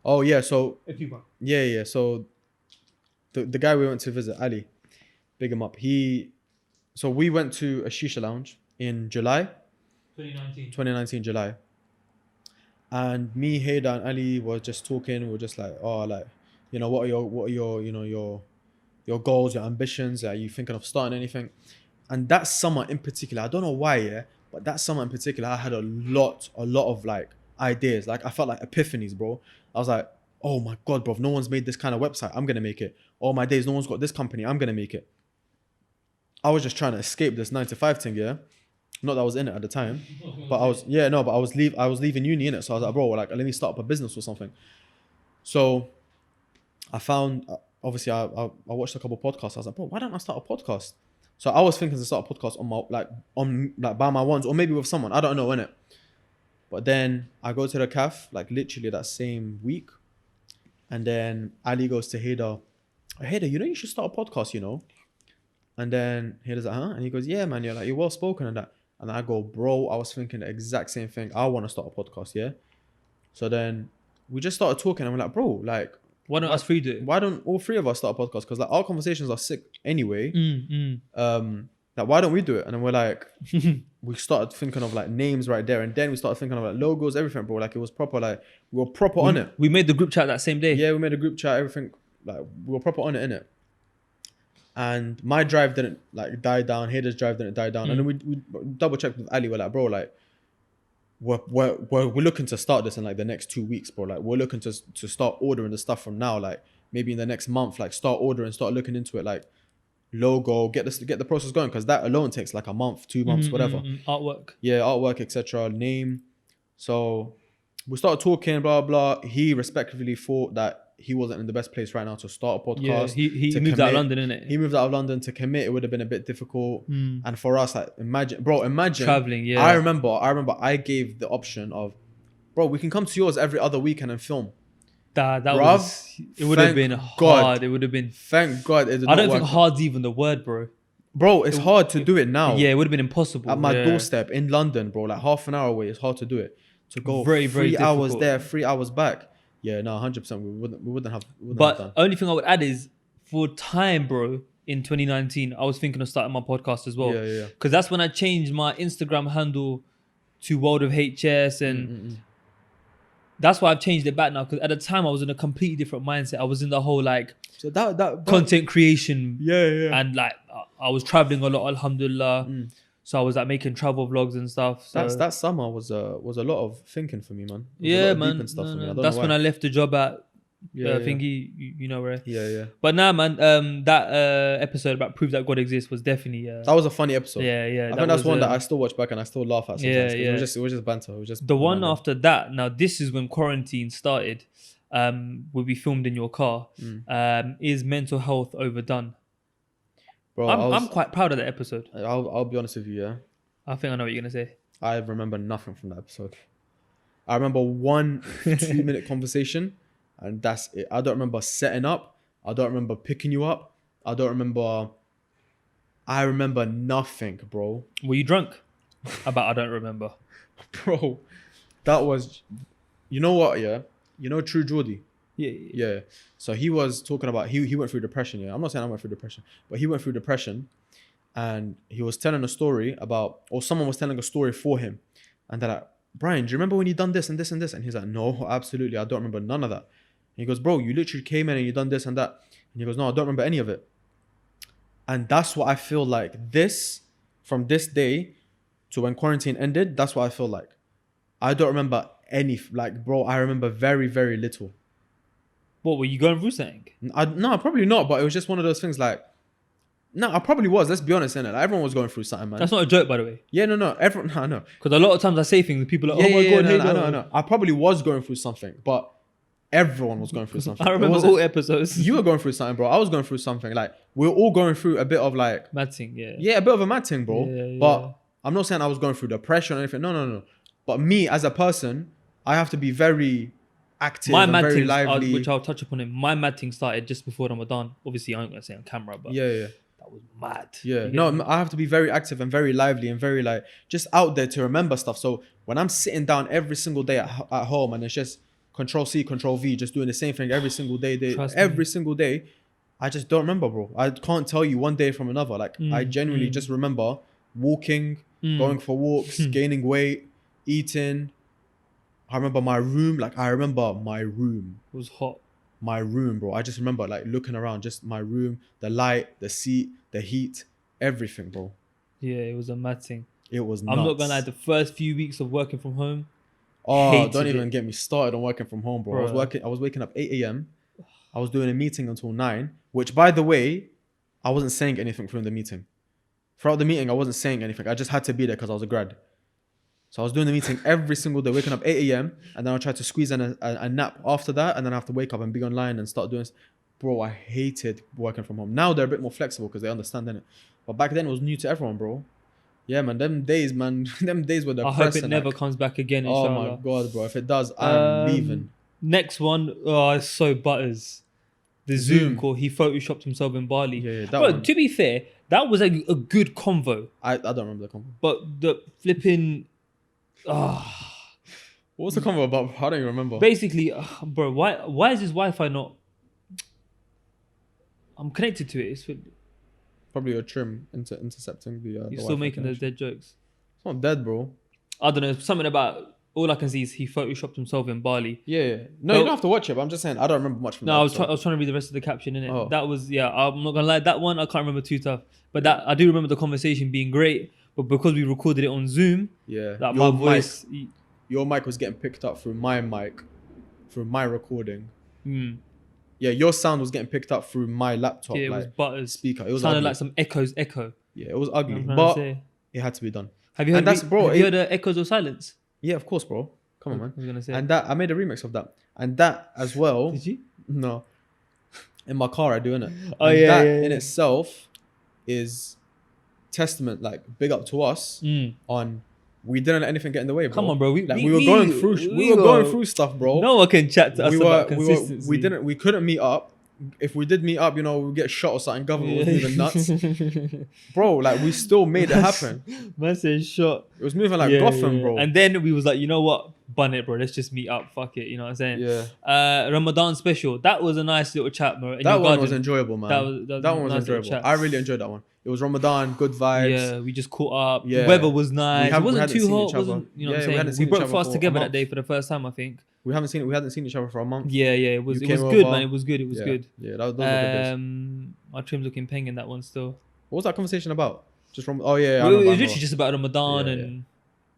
Oh yeah, so If you want. yeah. So the guy we went to visit, Ali, big him up. So we went to a shisha lounge in July 2019 July. And me, Haider, and Ali were just talking. We were just like, oh, like, what are your your goals, your ambitions? Are you thinking of starting anything? And that summer in particular, I don't know why, yeah, but that summer in particular, I had a lot of like ideas. Like I felt like epiphanies, bro. I was like, oh my God, bro, no one's made this kind of website. I'm gonna make it. All my days, no one's got this company. I'm gonna make it. I was just trying to escape this 9-to-5 thing, yeah. Not that I was in it at the time, but I was leaving uni in it. So I was like, bro, like, let me start up a business or something. So I found, obviously, I watched a couple podcasts. I was like, bro, why don't I start a podcast? So I was thinking to start a podcast on by my ones, or maybe with someone. I don't know, innit? But then I go to the calf, like literally that same week, and then Ali goes to Haider, you should start a podcast, And then Haider's like, huh? And he goes, yeah, man, you're well spoken and that. And I go, bro, I was thinking the exact same thing. I want to start a podcast, yeah? So then we just started talking and we're like, bro, like... Why don't us three do it? Why don't all three of us start a podcast? Because like our conversations are sick anyway. Like, why don't we do it? And then we're like... we started thinking of like names right there. And then we started thinking of like logos, everything, bro. Like it was proper, like we were proper on it. We made the group chat that same day. Yeah, we made a group chat, everything. Like we were proper on it, innit? And my drive didn't like die down. Haider's drive didn't die down. And then we double checked with Ali. We're like, bro, like we're looking to start this in like the next 2 weeks, bro. Like we're looking to start ordering the stuff from now. Like maybe in the next month, like start ordering, start looking into it. Like logo, get the process going, because that alone takes like a month, 2 months, whatever. Artwork, etc. Name. So we started talking, blah blah. He respectively thought that he wasn't in the best place right now to start a podcast. Yeah, he moved out of London, innit? He moved out of London. To commit, it would have been a bit difficult. And for us, like imagine traveling. Yeah, I remember I gave the option of, bro, we can come to yours every other weekend and film. It would have been hard. It would have been. Thank God it did I don't think hard's even the word, bro. Bro, it's hard to do it now. Yeah, it would have been impossible at my doorstep in London, bro. Like half an hour away, it's hard to do it. To go very 3 hours there, 3 hours back. Yeah, no, 100%. We wouldn't have done. Only thing I would add is for time, bro. In 2019, I was thinking of starting my podcast as well. Yeah. Because that's when I changed my Instagram handle to World of HS, and that's why I've changed it back now. Because at the time, I was in a completely different mindset. I was in the whole like content creation. Yeah. And like I was traveling a lot, alhamdulillah. So I was like making travel vlogs and stuff. So that summer was a lot of thinking for me, man. Yeah, man. That's when I left the job at thingy, you know where. Yeah. But nah, man. That episode about prove that God exists was definitely. That was a funny episode. Yeah. I think that's one that I still watch back and I still laugh at sometimes. Yeah. It was just banter. It was just the one after that. Now this is when quarantine started. Will be filmed in your car. Is mental health overdone? Bro, I'm quite proud of that episode. I'll be honest with you, yeah. I think I know what you're gonna say. I remember nothing from that episode. I remember 1 2-minute conversation, and that's it. I don't remember setting up. I don't remember picking you up. I remember nothing, bro. Were you drunk? I don't remember. Bro, that was... You know what, yeah? You know True Geordie? Yeah. So he was talking about he went through depression. Yeah, I'm not saying I went through depression, but he went through depression, and he was telling a story about, or someone was telling a story for him, and they're like, Brian, do you remember when you done this and this and this? And he's like, no, absolutely, I don't remember none of that. And he goes, bro, you literally came in and you done this and that. And he goes, no, I don't remember any of it. And that's what I feel like. This, from this day to when quarantine ended, that's what I feel like. I don't remember any, like, bro, I remember very, very little. What, were you going through something? No, probably not, but it was just one of those things like, no, I probably was. Let's be honest, innit? Like, everyone was going through something, man. That's not a joke, by the way. Yeah, no, everyone, no, I know. Because a lot of times I say things and people are like, Yeah, oh my God, I know. I probably was going through something, but everyone was going through something. I remember all episodes. You were going through something, bro. I was going through something. Like, we were all going through a bit of like... Mad thing, yeah. Yeah, a bit of a mad thing, bro. Yeah. But I'm not saying I was going through depression or anything. No. But me, as a person, I have to be very active and very lively. Which I'll touch upon it. My mad thing started just before Ramadan. Obviously, I ain't going to say on camera, but... Yeah. That was mad. Yeah. No, I have to be very active and very lively and very like just out there to remember stuff. So when I'm sitting down every single day at home and it's just Control C, Control V, just doing the same thing every single day, single day, I just don't remember, bro. I can't tell you one day from another. Like I genuinely just remember walking, going for walks, gaining weight, eating. I remember my room. Like I remember my room. It was hot. My room, bro. I just remember like looking around, just my room, the light, the seat, the heat, everything, bro. Yeah, it was a mad thing. It was nuts. I'm not gonna lie, the first few weeks of working from home. Oh, don't even get me started on working from home, bro. I was waking up 8 a.m. I was doing a meeting until 9, which by the way, I wasn't saying anything during the meeting. Throughout the meeting, I wasn't saying anything. I just had to be there because I was a grad. So I was doing the meeting every single day, waking up 8 a.m. and then I'll try to squeeze in a nap after that, and then I have to wake up and be online and start doing. Bro, I hated working from home. Now they're a bit more flexible because they understand it. But back then it was new to everyone, bro. Yeah, man, them days were depressing. I hope it never comes back again. Oh my God, bro! If it does, I'm leaving. Next one, it's so butters. The Zoom call. He photoshopped himself in Bali. Yeah, that one. To be fair, that was a good convo. I don't remember the convo. But the flipping. What was the convo about? I don't even remember. Basically, bro, why is his Wi-Fi not? I'm connected to it. It's probably your trim intercepting the. You're still making those dead jokes. It's not dead, bro. I don't know. Something about. All I can see is he photoshopped himself in Bali. Yeah. No, you don't have to watch it. But I'm just saying I don't remember much from that. No, I was trying to read the rest of the caption, innit? Oh. That was I'm not gonna lie. That one I can't remember too tough. But that I do remember the conversation being great. But because we recorded it on Zoom, that my voice. Your mic was getting picked up through my mic, through my recording. Yeah, your sound was getting picked up through my laptop. Yeah, it was butters. Speaker. It was sounded ugly. like some echo. Yeah, it was ugly, but it had to be done. Have you heard? Have you heard echoes or silence? Yeah, of course, bro. Come on, man. I was gonna say. And that I made a remix of that, and that as well. Did you? No. In my car, I do, innit? Oh and yeah. That in itself is testament, like big up to us on. We didn't let anything get in the way, bro. Come on, bro. We were going through stuff, bro. No one can chat to us about consistency. We couldn't meet up. If we did meet up, we'd get shot or something. Government was moving nuts. Bro, like we still made it happen. Man said shot. It was moving like Gotham, bro. And then we was like, you know what? Bun it, bro. Let's just meet up. Fuck it. You know what I'm saying? Yeah. Ramadan Special. That was a nice little chat, bro. That one was enjoyable, man. That one was enjoyable. I really enjoyed that one. It was Ramadan, good vibes. Yeah, we just caught up. Yeah. The weather was nice. It wasn't too hot. You know what I'm saying? We broke fast together that day for the first time, I think. We hadn't seen each other for a month. Yeah. It was good, man. It was good. Yeah, that was good. My trim's looking peng in that one still. What was that conversation about? Just from it was literally just about Ramadan and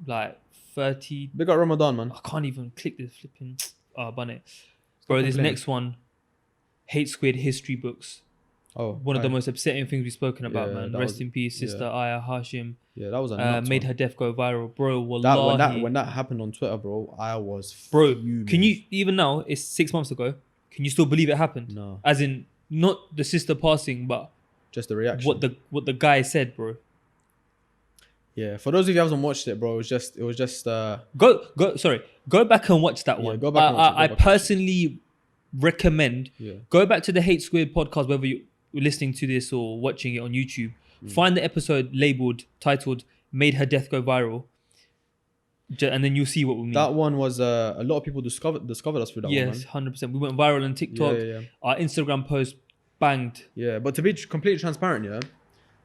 like 30. Big up Ramadan, man. I can't even click this flipping. Bun it, bro. This next one, Hate Squid history books. One of the most upsetting things we've spoken about, man. Rest in peace, sister Aya Hashim. Yeah, that was a made her death go viral, bro. Wallahi. When that happened on Twitter, bro, I was fuming. Can you even now? It's 6 months ago. Can you still believe it happened? No. As in, not the sister passing, but just the reaction. What the guy said, bro. Yeah, for those of you who haven't watched it, bro, it was just. Go back and watch that one. Go back. I personally recommend. Go back to the Hate Squid podcast, whether you're listening to this or watching it on YouTube. Find the episode titled "Made Her Death Go Viral." And then you'll see what we mean. That one was a lot of people discovered us through that one. Yes, 100%. We went viral on TikTok. Yeah. Our Instagram post banged. Yeah, but to be completely transparent, yeah,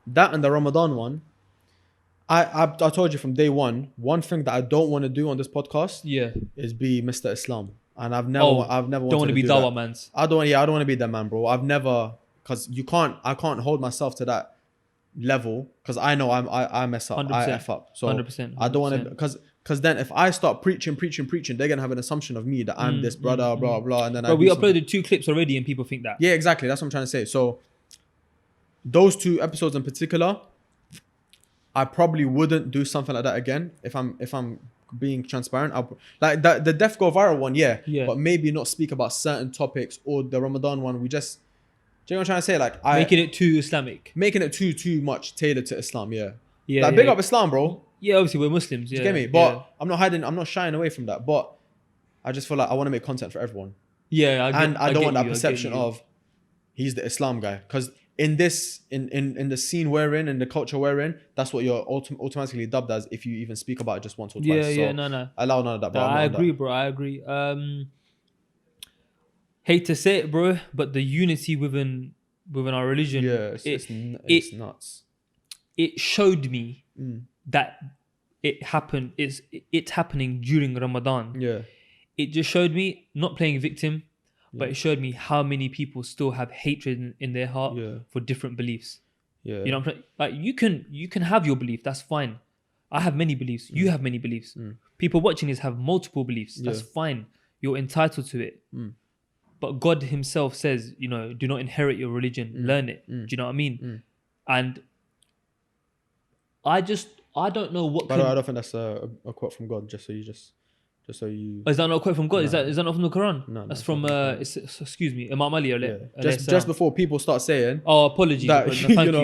that and the Ramadan one, I told you from day one thing that I don't want to do on this podcast is be Mr. Islam. And I've never wanted don't want to be Dawah mans. I don't want to be that man, bro. I've never, because I can't hold myself to that level, because I know I mess up, 100%. I F up. So 100%. I don't want to, because then if I start preaching, they're gonna have an assumption of me that I'm this brother, blah blah, and then we uploaded 2 clips already, and people think that. Yeah, exactly. That's what I'm trying to say. So those 2 episodes in particular, I probably wouldn't do something like that again if I'm being transparent. Like the Def Go Viral one, yeah, but maybe not speak about certain topics, or the Ramadan one. We just, do you know what I'm trying to say? Like making it too Islamic, making it too much tailored to Islam. Yeah. Like big up Islam, bro. Yeah, obviously we're Muslims. Yeah, you get me? But I'm not shying away from that. But I just feel like I want to make content for everyone. Yeah, I don't want that perception of he's the Islam guy, because in this in the scene we're in, the culture we're in, that's what you're automatically dubbed as if you even speak about it just once or twice. No. I allow none of that, bro. I agree, bro. I agree. Hate to say it, bro, but the unity within our religion, it's nuts. It showed me that it's happening during Ramadan. Yeah. It just showed me, not playing victim, but it showed me how many people still have hatred in their heart for different beliefs. Yeah. You know what I'm saying? Like you can have your belief, that's fine. I have many beliefs. You have many beliefs. People watching this have multiple beliefs. That's fine. You're entitled to it. But God himself says, do not inherit your religion. Learn it. Do you know what I mean? And I don't know what. By the way, I don't think that's a quote from God. Just so you. Oh, is that not a quote from God? No. Is that not from the Quran? No, that's from excuse me, Imam Ali. Just before people start saying. Oh, apologies. That,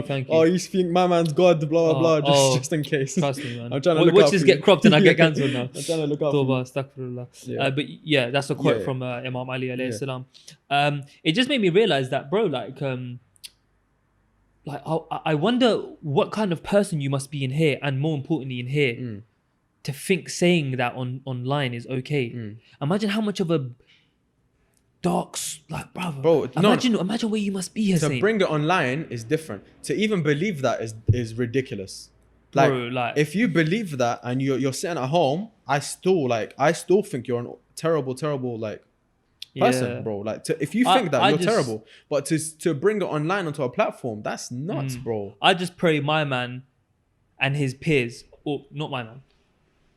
thank you. Oh, you think my man's God, blah blah blah. Just in case. Trust me, man. I'm trying to look watch this get cropped and I get cancelled now. I'm trying to look up. But yeah, that's a quote from Imam Ali alayhi salam. It just made me realize that, bro. I wonder what kind of person you must be in here, and more importantly in here, to think saying that online is okay. Imagine how much of a dark, bro. Imagine where you must be, Hussein. To bring it online is different. To even believe that is ridiculous. If you believe that and you're sitting at home, I still think you're a terrible person, bro. If you think that, you're terrible. But to bring it online onto a platform, that's nuts, bro. I just pray my man and his peers, or not my man,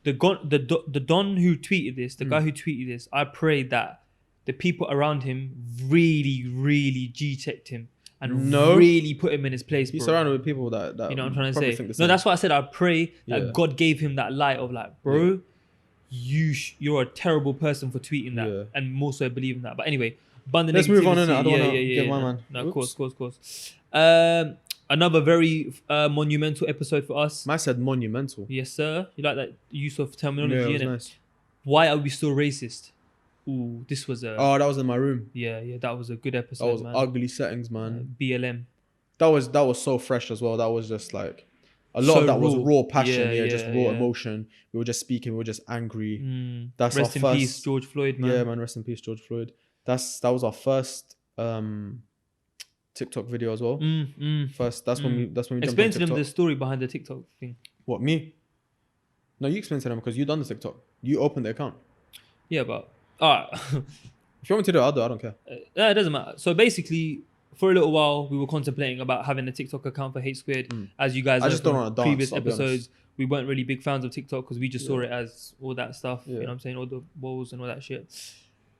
the Don who tweeted this, the guy who tweeted this, I pray that the people around him really, really G-checked him and really put him in his place, bro. He's surrounded with people that you know what I'm trying to say. No, that's why I said I pray that God gave him that light of bro, you're a terrible person for tweeting that, and more so believing that. But anyway, let's move on. I don't want to get my man. No, of course. Another very monumental episode for us. I said monumental. Yes, sir. You like that use of terminology, innit? Nice. Why are we still racist? Ooh, this was that was in my room. Yeah, that was a good episode. That was ugly settings, man. BLM. That was so fresh as well. That was just like a lot of that was raw passion, just raw emotion. We were just speaking, we were just angry. That's rest in peace, George Floyd, man. Yeah, man, rest in peace, George Floyd. That was our first TikTok video as well. First, that's when we explain to them the story behind the TikTok thing. What, me? No, you explain to them because you done the TikTok. You opened the account. Yeah, but alright. If you want me to do it, I'll do it. I don't care. It doesn't matter. So basically, for a little while, we were contemplating about having a TikTok account for Hate Squared. As you guys know, just don't want to dance. Previous episodes, we weren't really big fans of TikTok because we just saw it as all that stuff. You know what I'm saying? All the walls and all that shit.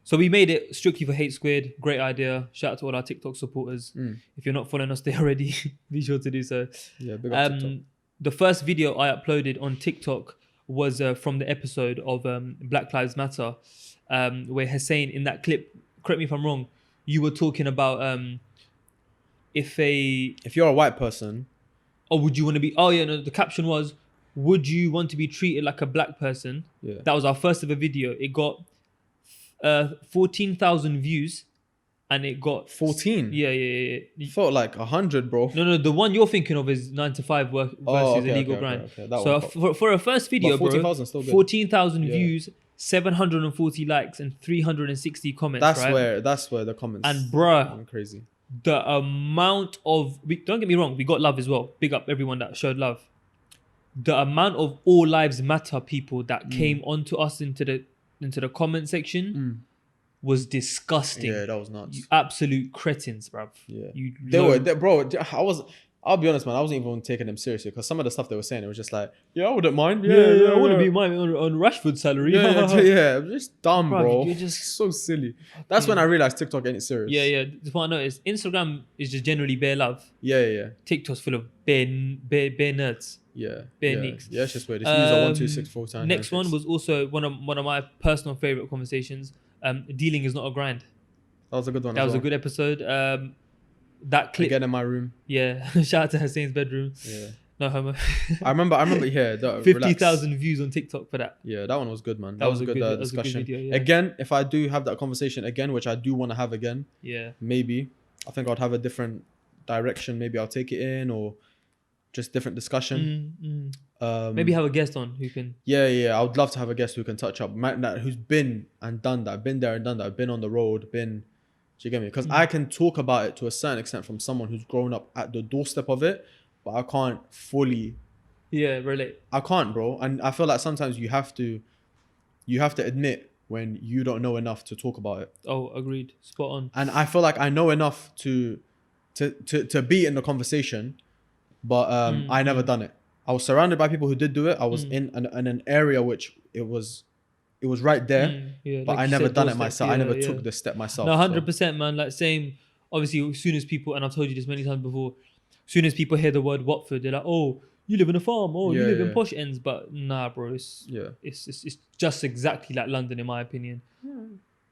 So we made it strictly for Hate Squared. Great idea. Shout out to all our TikTok supporters. If you're not following us there already, be sure to do so. Yeah, big up TikTok. The first video I uploaded on TikTok was from the episode of Black Lives Matter, where Hussein, in that clip, correct me if I'm wrong, you were talking about if you're a white person, or would you want to be? Oh yeah, no. The caption was, "Would you want to be treated like a black person?" Yeah. That was our first ever video. It got 14,000 views and it got 14. Yeah. It felt like 100, bro. No, the one you're thinking of is 9 to 5 work versus illegal grind. Okay. That So for a first video, bro, 14,000 still good. 14,000 views, 740 likes, and 360 comments. That's where the comments and bruh, went crazy. The amount of don't get me wrong, we got love as well. Big up everyone that showed love. The amount of all lives matter people that came onto us into the comment section was disgusting. Yeah, that was nuts. You absolute cretins, bruv. Yeah, bro. I'll be honest, man. I wasn't even taking them seriously because some of the stuff they were saying, it was just like, I wouldn't mind. I want to be mine on Rashford's salary. Yeah, just dumb, bro. You're just so silly. That's when I realized TikTok ain't serious. Yeah. That's what I noticed. Instagram is just generally bare love. Yeah. TikTok's full of bare nerds. Yeah. Bare nicks. Yeah, it's just weird. It's user 1, 2, 6, 4 times. Next one was also one of my personal favorite conversations. Dealing is not a grind. That was a good one. That was a good episode. That clip. Again in my room. Yeah. Shout out to Hussein's bedroom. Yeah. No homo. I remember. Yeah. 50,000 views on TikTok for that. Yeah, that one was good, man. That was a good discussion. Was a good video, yeah. Again, if I do have that conversation again, which I do want to have again. Yeah. Maybe. I think I'd have a different direction. Maybe I'll take it in or just different discussion. Maybe have a guest on who can. Yeah. I would love to have a guest who can touch up, who's been and done that, been there and done that, been on the road, been. Do you get me? Because I can talk about it to a certain extent from someone who's grown up at the doorstep of it, but I can't fully. Yeah, relate. I can't, bro, and I feel like sometimes you have to admit when you don't know enough to talk about it. Oh, agreed. Spot on. And I feel like I know enough to be in the conversation, but I never done it. I was surrounded by people who did do it. I was in an area which it was right there, but I never done it myself. I never took the step myself. No, 100%, man. Like same. Obviously, as soon as people, and I've told you this many times before, as soon as people hear the word Watford, they're like, "Oh, you live in a farm. Oh, you live in posh ends." But nah, bro. It's just exactly like London, in my opinion.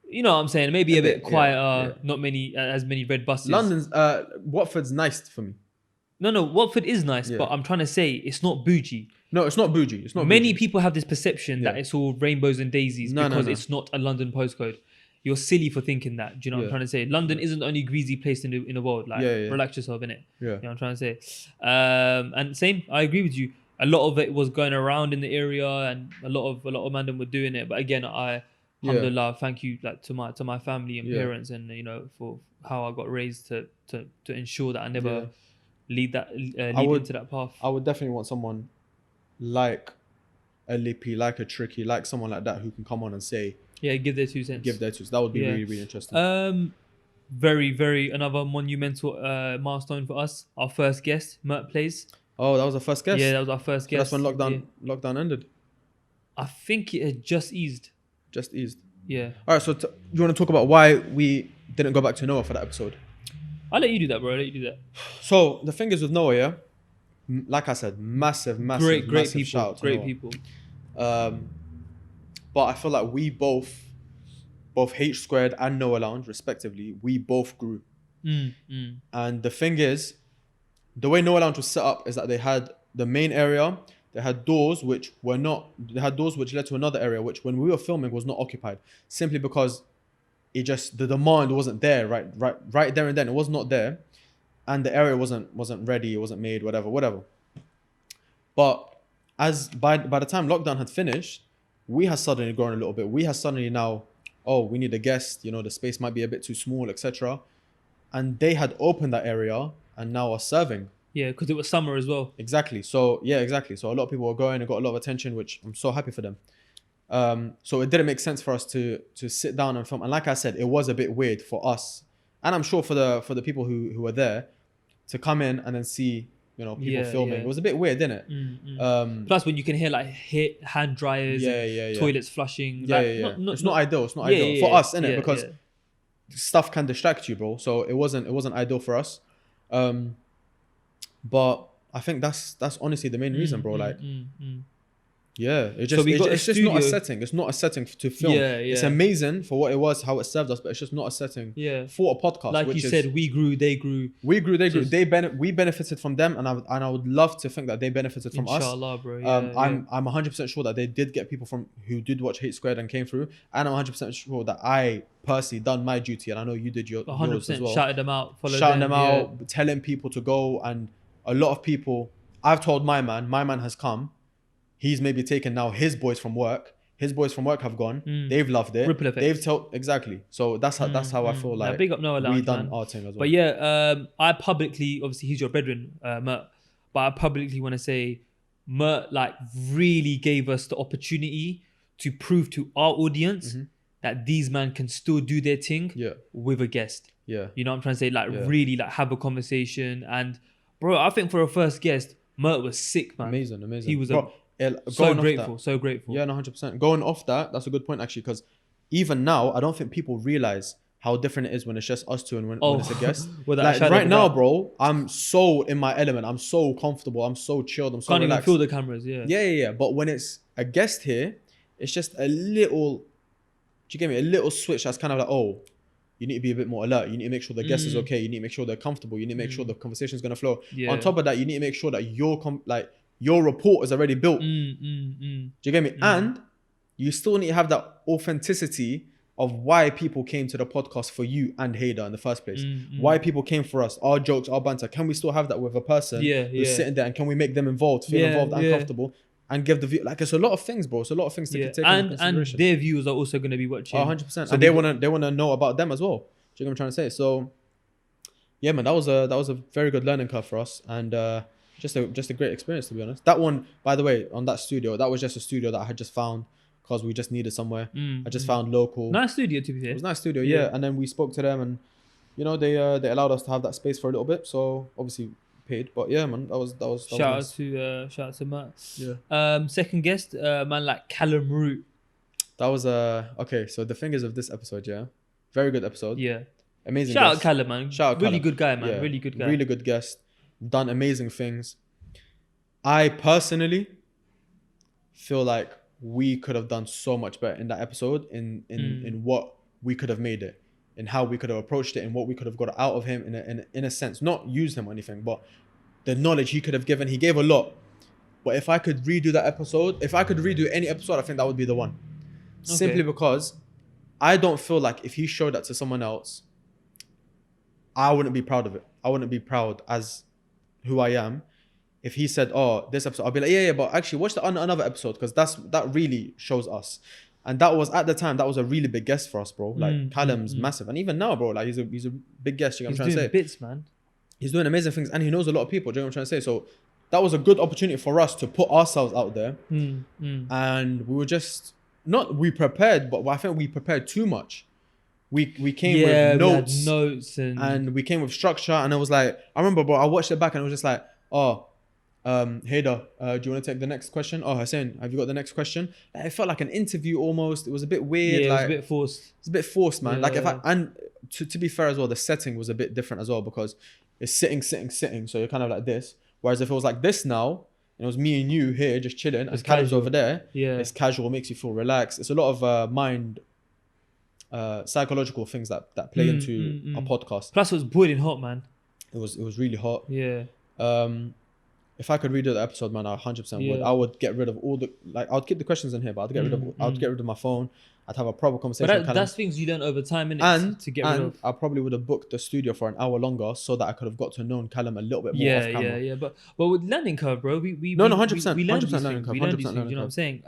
You know what I'm saying? Maybe a bit quieter. Not as many red buses. Watford's nice for me. No, Watford is nice, but I'm trying to say it's not bougie. No, it's not bougie. Many people have this perception that it's all rainbows and daisies because it's not a London postcode. You're silly for thinking that. Do you know what I'm trying to say? London isn't the only greasy place in the world. Like, relax yourself, innit? Yeah. You know what I'm trying to say? And same, I agree with you. A lot of it was going around in the area, and a lot of Mandem were doing it. But again, alhamdulillah, thank you to my family and parents, and for how I got raised to ensure that I never lead into that path. I would definitely want someone like a Lippy, like a Tricky, like someone like that who can come on and say, give their 2 cents. That would be really, really interesting. Very, very another monumental milestone for us. Our first guest, Mert Plays. Oh, that was our first guest? Yeah, that was our first guest. That's when lockdown ended. I think it had just eased. Yeah. All right, so you want to talk about why we didn't go back to Noah for that episode? I'll let you do that, bro. So the thing is with Noah, like I said, massive great people, shout out to great Noah. people. But I feel like we both H Squared and Noah Lounge, respectively, we both grew. And the thing is, the way Noah Lounge was set up is that they had the main area, they had doors which led to another area, which when we were filming was not occupied, simply because the demand wasn't there, right there and then. It was not there. And the area wasn't ready, it wasn't made, whatever. But by the time lockdown had finished, we had suddenly grown a little bit. We had suddenly now, we need a guest, the space might be a bit too small, etc. And they had opened that area and now are serving. Yeah, because it was summer as well. Exactly. So a lot of people were going and got a lot of attention, which I'm so happy for them. So it didn't make sense for us to sit down and film. And like I said, it was a bit weird for us, and I'm sure for the people who were there, to come in and then see people filming. It was a bit weird, didn't it? Plus, when you can hear hand dryers, toilets flushing. It's not ideal. It's not ideal for us, innit? Because stuff can distract you, bro. So it wasn't ideal for us. But I think that's honestly the main reason, bro. Yeah, We got it's just not a setting. It's not a setting to film. Yeah, It's yeah. amazing for what it was, how it served us, but it's just not a setting Yeah. for a podcast. Like you said, we grew, they grew. We grew, they grew. We benefited from them, and I would love to think that they benefited from us. Inshallah, bro. Yeah, I'm 100% sure that they did get people who did watch Hate Squared and came through, and I'm 100% sure that I personally done my duty, and I know you did yours as well. Shouted them out, shouting them out, telling people to go, and a lot of people. I've told my man has come. He's maybe taken now his boys from work. His boys from work have gone. They've loved it. Ripple effect. They've told exactly. So that's how I feel like big up Noah Lounge, we done man. our thing as well. But yeah, I publicly, obviously he's your brethren, Mert, but I publicly want to say Mert like really gave us the opportunity to prove to our audience that these men can still do their thing with a guest. Yeah. You know what I'm trying to say? Like really like have a conversation. And bro, I think for a first guest, Mert was sick, man. Amazing. He was so grateful. Yeah, no, 100%. Going off that's a good point actually, because even now, I don't think people realize how different it is when it's just us two and when it's a guest. Like right now, bro, I'm so in my element. I'm so comfortable. I'm so chilled. I'm so Can't relaxed. even feel the cameras, Yeah. But when it's a guest here, it's just a little, do you get me? A little switch that's kind of like, oh, you need to be a bit more alert. You need to make sure the guest is okay. You need to make sure they're comfortable. You need to make sure the conversation is going to flow. Yeah. On top of that, you need to make sure that your report is already built. Do you get me? And you still need to have that authenticity of why people came to the podcast for you and Haider in the first place. Why people came for us, our jokes, our banter. Can we still have that with a person who's sitting there, and can we make them involved, feel involved and comfortable, and give the view? Like, it's a lot of things, bro. It's a lot of things to take into consideration. And their viewers are also going to be watching. 100%. So they want to know about them as well. Do you know what I'm trying to say? So yeah, man, that was a very good learning curve for us, and just a great experience, to be honest. That one, by the way, on that studio, that was just a studio that I had just found because we just needed somewhere. I just found local. Nice studio, to be fair. It was a nice studio, yeah. And then we spoke to them, and you know, they allowed us to have that space for a little bit. So obviously paid, but yeah, man, that was shout nice. Out to Matt. Yeah. Second guest, man like Callum Root. That was okay. So the thing is of this episode, yeah, very good episode. Yeah. Amazing. Shout out Callum, man. Shout out really Callum. Good guy, man. Yeah. Really good guy. Really good guest. Done amazing things. I personally feel like we could have done so much better in that episode in what we could have made it, in how we could have approached it, and what we could have got out of him in a sense. Not used him or anything, but the knowledge he could have given. He gave a lot. But if I could redo that episode, if I could redo any episode, I think that would be the one. Okay. Simply because I don't feel like if he showed that to someone else, I wouldn't be proud of it. I wouldn't be proud as who I am. If he said, oh, this episode, I'll be like, yeah, but actually watch another episode, because that really shows us. And that was, at the time, that was a really big guest for us, bro. Like, Callum's massive. And even now, bro, like, he's a big guest. You know what I'm trying to say? He's doing bits, man. He's doing amazing things, and he knows a lot of people. Do you know what I'm trying to say? So that was a good opportunity for us to put ourselves out there. And we were just, we prepared, but I think we prepared too much. We came with notes and we came with structure, and it was like, I remember, bro, I watched it back and it was just like, oh, Haider, do you want to take the next question? Oh, Hussein, have you got the next question? Like, it felt like an interview almost. It was a bit weird. Yeah, like, it was a bit forced. It's a bit forced, man. Yeah. Like, and to be fair as well, the setting was a bit different as well, because it's sitting. So you're kind of like this. Whereas if it was like this now, and it was me and you here just chilling, and Callum's over there, it's casual, makes you feel relaxed. It's a lot of mind, psychological things that play into a podcast. Plus, it was boiling hot, man. It was really hot. Yeah. If I could redo the episode, man, I 100% would. I would get rid of all the, like, I'd keep the questions in here, but I'd get rid of my phone. I'd have a proper conversation. But that's things you learn over time, innit? To get rid of. I probably would have booked the studio for an hour longer, so that I could have got to know Callum a little bit more off camera. Yeah. But with learning curve, bro, we 100%. We learned 100% learning curve. 100% learning curve. You know what I'm saying?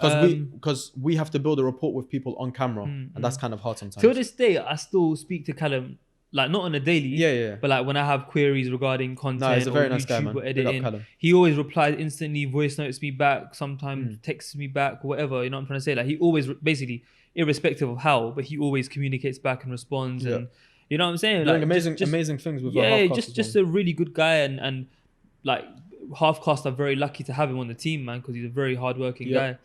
Because we have to build a rapport with people on camera, and that's kind of hard sometimes. Till this day, I still speak to Callum, like, not on a daily, but like when I have queries regarding content, he's a very nice YouTube guy, man. or editing, he always replies instantly, voice notes me back, sometimes texts me back, whatever. You know what I'm trying to say? Like, he always, basically, irrespective of how, but he always communicates back and responds, and you know what I'm saying? Doing like, amazing things with our just a really good guy, and like Halfcast are very lucky to have him on the team, man, because he's a very hardworking guy.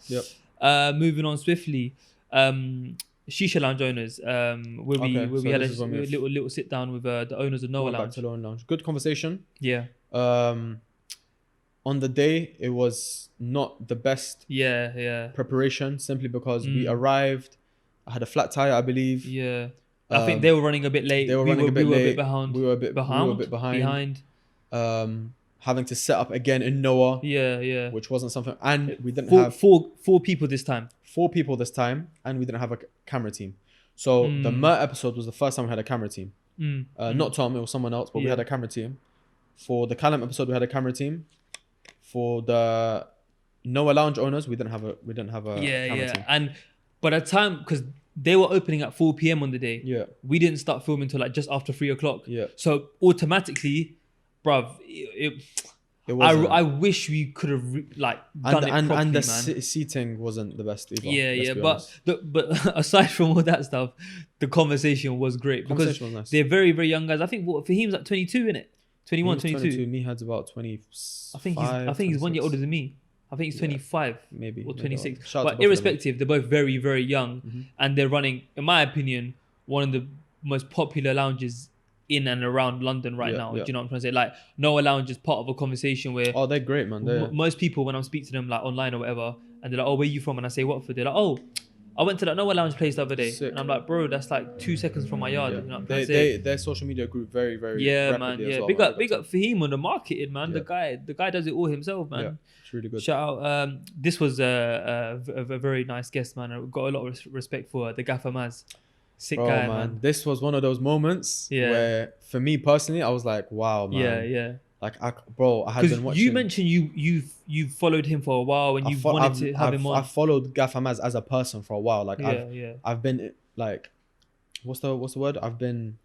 Moving on swiftly, Shisha Lounge owners, where we had a little sit down with the owners of Noah Lounge. Good conversation. Yeah. On on the day, it was not the best Yeah. preparation, simply because we arrived. I had a flat tire, I believe. Yeah. I think they were running a bit late. They were running a bit we were late. a bit behind. We were a bit behind. Having to set up again in Noah. Yeah. Which wasn't something, and we didn't four, have four people this time. 4 people this time, and we didn't have a camera team. So the Mert episode was the first time we had a camera team. Not Tom, it was someone else, but we had a camera team. For the Callum episode, we had a camera team. For the Noah Lounge owners, we didn't have a camera team. And by the time, because they were opening at 4 p.m. on the day, we didn't start filming until like just after 3 o'clock. So automatically, bruv, I wish we could have done it properly, and the man. seating wasn't the best either. But aside from all that stuff, the conversation was great because was nice. They're very, very young guys. I think Fahim's like 22, innit? 21, 22. Mihad's about 20. I think he's 1 year older than me. I think he's 25 maybe or 26. Maybe. But irrespective, they're both very, very young, and they're running, in my opinion, one of the most popular lounges in and around London right now. Do you know what I'm trying to say? Like, Noah Lounge is part of a conversation where they're great, man. Most people, when I speak to them like online or whatever, and they're like, "Oh, where you from?" and I say Watford, they're like, "Oh, I went to that Noah Lounge place the other day." Sick. And I'm like, "Bro, that's like 2 seconds from my yard." You know what I'm their social media grew very, very rapidly as well. Big up Fahim on the marketing, man. The guy does it all himself, man. Yeah, it's really good. Shout out. This was a very nice guest, man. I got a lot of respect for the Gaffer Maz. Sick guy, man. This was one of those moments where, for me personally, I was like, wow, man. Yeah. Like, I had been watching. You mentioned you've followed him for a while and wanted to have him on. I followed Gaffer Maz as a person for a while. Like, I've been like, what's the word? I've been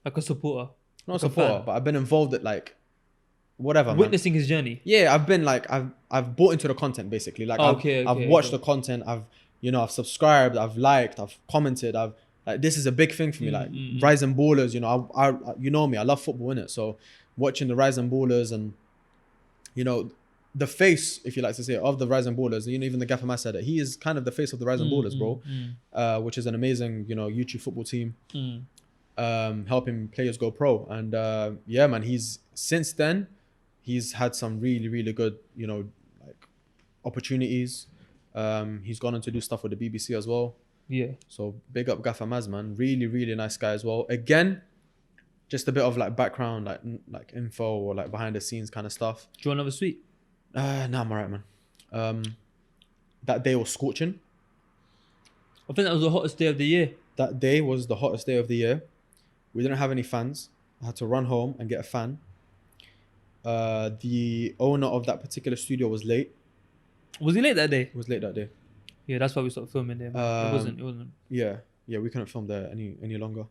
like a supporter. Not a supporter, but I've been involved at like, whatever. Witnessing his journey. Yeah, I've been like, I've bought into the content basically. Like, I've watched the content. I've subscribed. I've liked. I've commented. Like, this is a big thing for me. Like, Rising Ballers, I you know me, I love football, innit? So watching the Rising Ballers and, the face, if you like to say, of the Rising Ballers, even the Gaffer Mas said it, he is kind of the face of the Rising Ballers, bro. Which is an amazing, YouTube football team, helping players go pro. And man, since then, he's had some really, really good, like opportunities. He's gone on to do stuff with the BBC as well. Yeah. So big up Gaffer Maz, man. Really, really nice guy as well. Again, just a bit of like background, like info or like behind the scenes kind of stuff. Do you want another sweet? Nah, I'm alright, man. That day was scorching. I think that was the hottest day of the year. That day was the hottest day of the year. We didn't have any fans. I had to run home and get a fan. The owner of that particular studio was late. Was he late that day? He was late that day. Yeah, that's why we stopped filming there. It wasn't. Yeah, we couldn't film there any longer.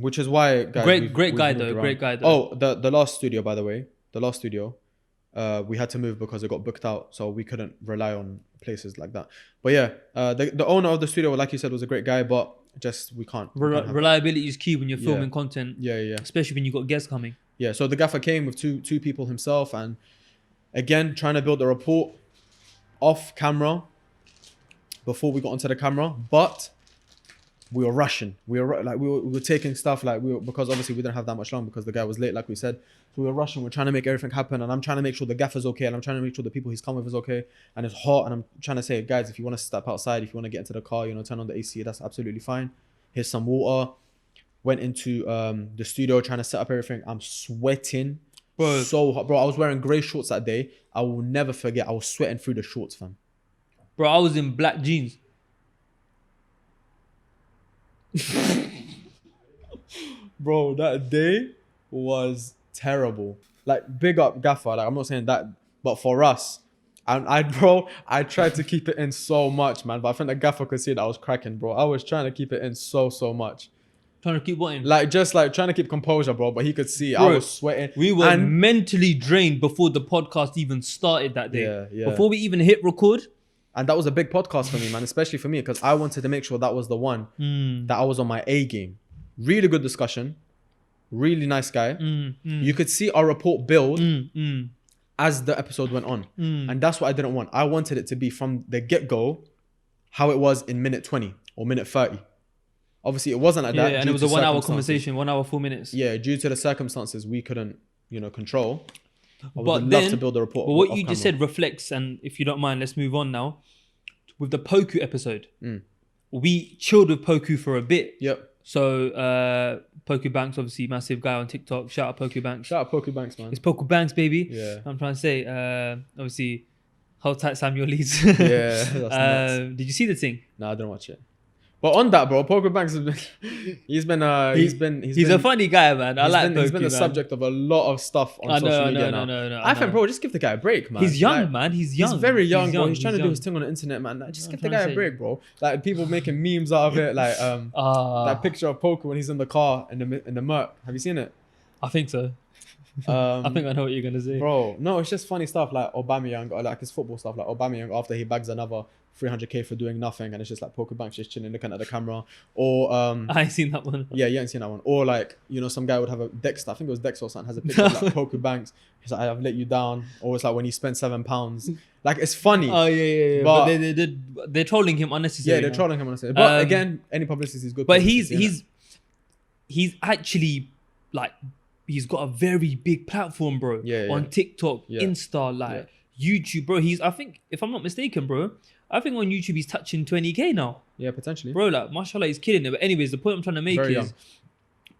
Which is why, guys, great guy though. Oh, the last studio, by the way, we had to move because it got booked out, so we couldn't rely on places like that. But yeah, the owner of the studio, like you said, was a great guy, but just we can't. Reliability is key when you're filming content. Yeah. Especially when you got guests coming. Yeah, so the gaffer came with two people himself, and again trying to build a rapport off camera before we got onto the camera, but we were rushing. We were taking stuff because obviously we didn't have that much long because the guy was late, like we said. So we were rushing. We're trying to make everything happen, and I'm trying to make sure the gaffer's okay, and I'm trying to make sure the people he's come with is okay. And it's hot, and I'm trying to say, guys, if you want to step outside, if you want to get into the car, turn on the AC, that's absolutely fine. Here's some water. Went into the studio trying to set up everything. I'm sweating. Bro. So hot, bro. I was wearing grey shorts that day. I will never forget. I was sweating through the shorts, fam. Bro, I was in black jeans. Bro, that day was terrible. Like, big up Gaffer. Like, I'm not saying that, but for us, I tried to keep it in so much, man. But I think the Gaffer could see that I was cracking, bro. I was trying to keep it in so much. Trying to keep what in? Like, just like trying to keep composure, bro. But he could see I was sweating. We were mentally drained before the podcast even started that day. Yeah. Before we even hit record. And that was a big podcast for me, man. Especially for me, because I wanted to make sure that was the one that I was on my A game. Really good discussion. Really nice guy. You could see our report build as the episode went on. And that's what I didn't want. I wanted it to be from the get-go how it was in minute 20 or minute 30. Obviously, it wasn't like that. Yeah, and it was a 1 hour conversation, 1 hour, 4 minutes. Yeah, due to the circumstances we couldn't, control. I would love to build a report. But what you just said reflects, and if you don't mind, let's move on now. With the Poku episode, we chilled with Poku for a bit. Yep. So Poku Banks, obviously massive guy on TikTok. Shout out Poku Banks. Shout out Poku Banks, man. It's Poku Banks, baby. Yeah. I'm trying to say, obviously, hold tight, Samuel Leeds. Yeah, that's nuts. Did you see the thing? No, I didn't watch it. But on that, bro, Poku Banks has been, he's a funny guy, man. I like Poku. He's been the subject of a lot of stuff on social media now. No. I think, bro, just give the guy a break, man. He's young, man. He's young. He's very young, bro. He's trying to do his thing on the internet, man. Just give the guy a break, bro. Like people making memes out of it, like that picture of Poku when he's in the car in the Merc. Have you seen it? I think so. I think I know what you're gonna say, bro. No, it's just funny stuff like Aubameyang, or like his football stuff, like Aubameyang after he bags another 300k for doing nothing, and it's just like Poku Banks just chilling, looking at the camera. Or I ain't seen that one. Yeah, you ain't seen that one. Or like, you know, some guy would have a Dexter, I think it was Dexter or something, has a picture of like Poku Banks. He's like, I've let you down. Or it's like when he spent £7. Like, it's funny. Oh yeah. But they're trolling him unnecessarily. Yeah, they're trolling him unnecessarily. But again, any publicity is good. But he's actually like, he's got a very big platform, bro. On TikTok, Insta, YouTube, bro. I think, if I'm not mistaken, bro, I think on YouTube he's touching 20k now. Yeah, potentially. Bro, like, mashallah, he's killing it. But anyways, the point I'm trying to make is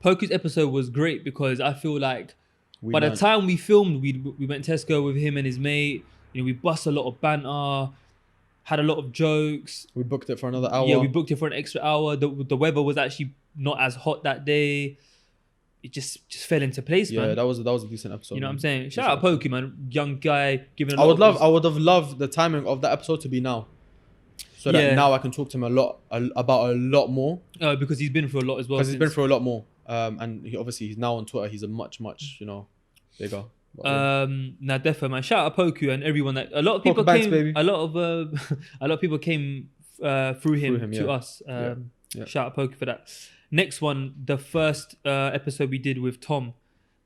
Poku's episode was great because I feel like by the time we filmed, we went Tesco with him and his mate. You know, we bust a lot of banter, had a lot of jokes. We booked it for another hour. Yeah, we booked it for an extra hour. The weather was actually not as hot that day. It just fell into place, man. Yeah, that was a decent episode. You know what I'm saying? Shout out Poku, man. Young guy, giving. I would have loved the timing of that episode to be now, so that now I can talk to him about a lot more. Because he's been through a lot as well. Because he's been through a lot more, and he's now on Twitter. He's a much bigger. Nah, definitely, man. Shout out Poku and everyone that a lot of people came. Baby. A lot of people came through him to us. Shout out Poku for that. Next one, the first episode we did with Tom.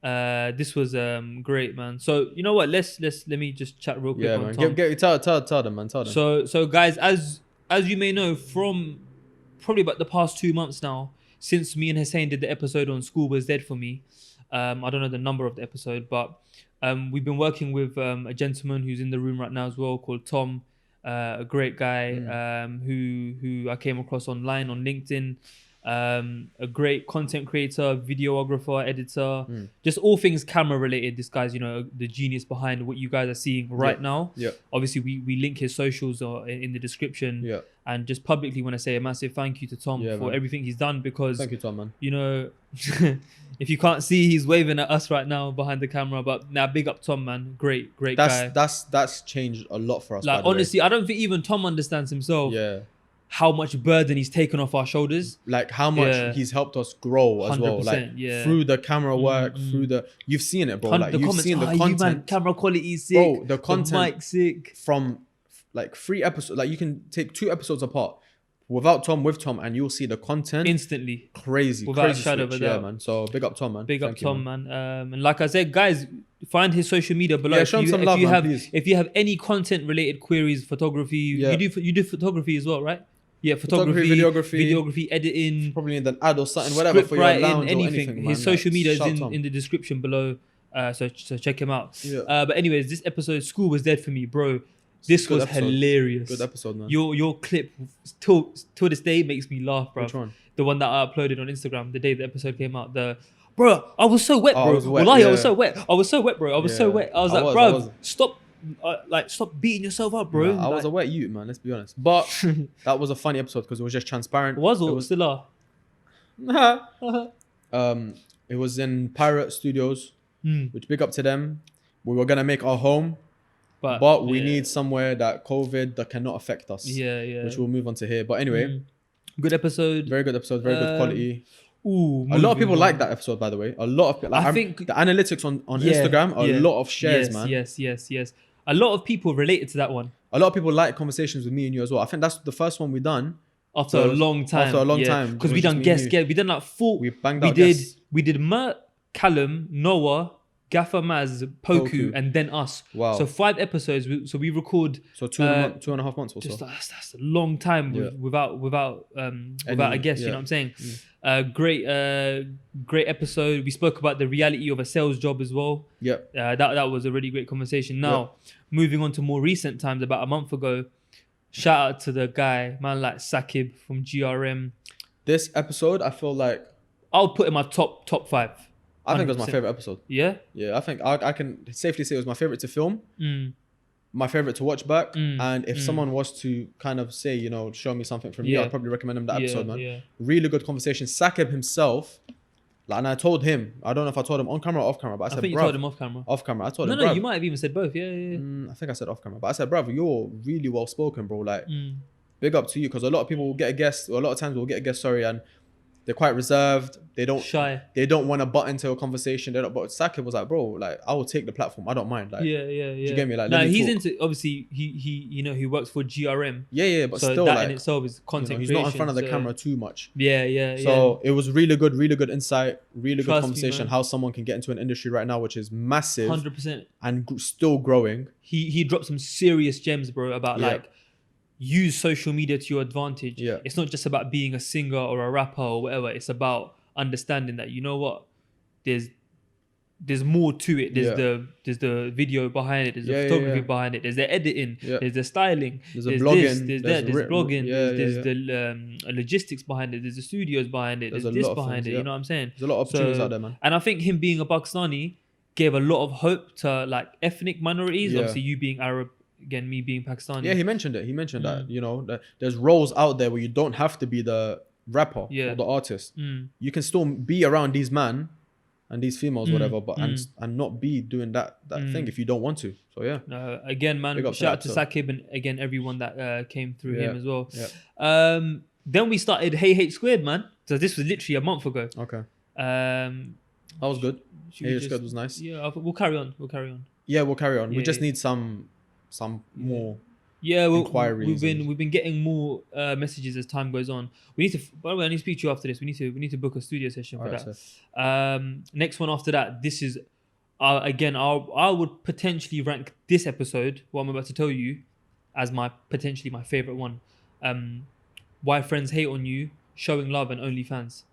This was great, man. So you know what? Let me just chat real quick. Yeah, on man. Tom. Tell them, man. Tell them. So guys, as you may know, from probably about the past 2 months now, since me and Hussein did the episode on School Was Dead for Me. I don't know the number of the episode, but we've been working with a gentleman who's in the room right now as well, called Tom, a great guy who I came across online on LinkedIn. A great content creator, videographer, editor, just all things camera related. This guy's, the genius behind what you guys are seeing right now. Yeah. Obviously, we link his socials in the description. Yeah. And just publicly want to say a massive thank you to Tom for everything he's done, because thank you, Tom, man. If you can't see, he's waving at us right now behind the camera. But now, big up Tom, man. Great guy. That's changed a lot for us. Like, honestly, I don't think even Tom understands himself. Yeah. How much burden he's taken off our shoulders. Like how much he's helped us grow as well. Like through the camera work, you've seen it, bro. Like you've seen the content. Man, camera quality is sick. Bro, the content, the mic sick. From like 3 episodes, like you can take 2 episodes apart without Tom, with Tom, and you'll see the content instantly. Crazy, without a shadow of a doubt. Yeah, man. So big up Tom, man. Big up Tom, man. And like I said, guys, find his social media below. Yeah, show him some love, man, please. If you have any content related queries, photography, you do photography as well, right? Yeah, photography, videography, editing. Probably need an ad or something, whatever for your lounge anything. or anything. His social media is in the description below, so check him out. Yeah. But anyways, this episode, School Was Dead for Me, bro. This was hilarious. Good episode, man. Your clip till this day makes me laugh, bro. Which one? The one that I uploaded on Instagram the day the episode came out. Bro, I was so wet, bro. I was wet, Wallahi, I was so wet. I was so wet, bro. I was so wet. I was like, bro, stop. Stop beating yourself up, bro. Nah, I was a wet youth, man. Let's be honest. But that was a funny episode because it was just transparent. It was still are. It was in Pirate Studios, which big up to them. We were gonna make our home, but we need somewhere that that cannot affect us. Yeah. Which we'll move on to here. But anyway, good episode. Very good episode. Very good quality. Ooh, a lot of people like that episode, by the way. A lot of people. Like, I think the analytics on Instagram, a lot of shares, man. Yes. A lot of people related to that one. A lot of people like conversations with me and you as well. I think that's the first one we done. After a long time. Because we done guest. We done like 4. We banged out guests. We did Mert, Callum, Noah, Gaffer Maz, Poku, and then us. Wow. So 5 episodes. So we record. So 2.5 months or so. That's a long time without a guest. You know what I'm saying? Great episode. We spoke about the reality of a sales job as well. Yep. That was a really great conversation. Now, moving on to more recent times, about a month ago, shout out to the guy, man, like Sakib from GRM. This episode, I feel like I'll put in my top 5. I think it was my 100%. favorite episode. Yeah? Yeah, I think I can safely say it was my favorite to film, my favorite to watch back, and if someone was to kind of say, you know, show me something from you, I'd probably recommend him that episode, man. Yeah. Really good conversation. Sakib himself, like, and I told him, I don't know if I told him on camera or off camera, but I said, think you told him off camera. Off camera. I told him, No, you might have even said both. Yeah. I think I said off camera, but I said, bruv, you're really well spoken, bro. Like, big up to you, because a lot of people will get a guest, or a lot of times we'll get a guest, and they're quite reserved. They don't shy. They don't want to butt into a conversation. But Sakib was like, bro, like, I will take the platform. I don't mind. Like, Yeah. you get me? Like, no, he's talk. into, obviously he you know, he works for GRM. Yeah, but so still, that like, in itself is content he's creation. not in front of the camera too much. Yeah. So it was really good insight, really good Trust me, conversation. man. How someone can get into an industry right now, which is massive, 100%. and still growing. He dropped some serious gems, bro, about like, use social media to your advantage. Yeah. It's not just about being a singer or a rapper or whatever. It's about understanding that, you know what, there's more to it. There's the video behind it. There's the photography behind it. There's the editing. Yeah. There's the styling. There's the blogging. There's blogging. There's yeah. the logistics behind it. There's the studios behind it. There's There's a this lot of behind things, it. You know what I'm saying? There's a lot of opportunities out there, man. And I think him being a Pakistani gave a lot of hope to like ethnic minorities. Yeah. Obviously, you being Arab, again, me being Pakistani. Yeah, he mentioned it. He mentioned that, you know, that there's roles out there where you don't have to be the rapper or the artist. You can still be around these men and these females, whatever, but and not be doing that thing if you don't want to. So yeah. Again, man, Big up shout out to to that, Sakib and again everyone that came through him as well. Yeah. Then we started Hey Hate Squared, man. So this was literally a month ago. Okay. That was good. Hey Hate Squared was nice. Yeah, we'll carry on. Yeah, we'll carry on. Yeah, we just need some more. Yeah, inquiries. We've been getting more messages as time goes on. We need to. By the way, I need to speak to you after this. We need to book a studio session for that. Next one after that. This is again. I would potentially rank this episode, what I'm about to tell you, as potentially my favorite one. Why friends hate on you, showing love, and OnlyFans.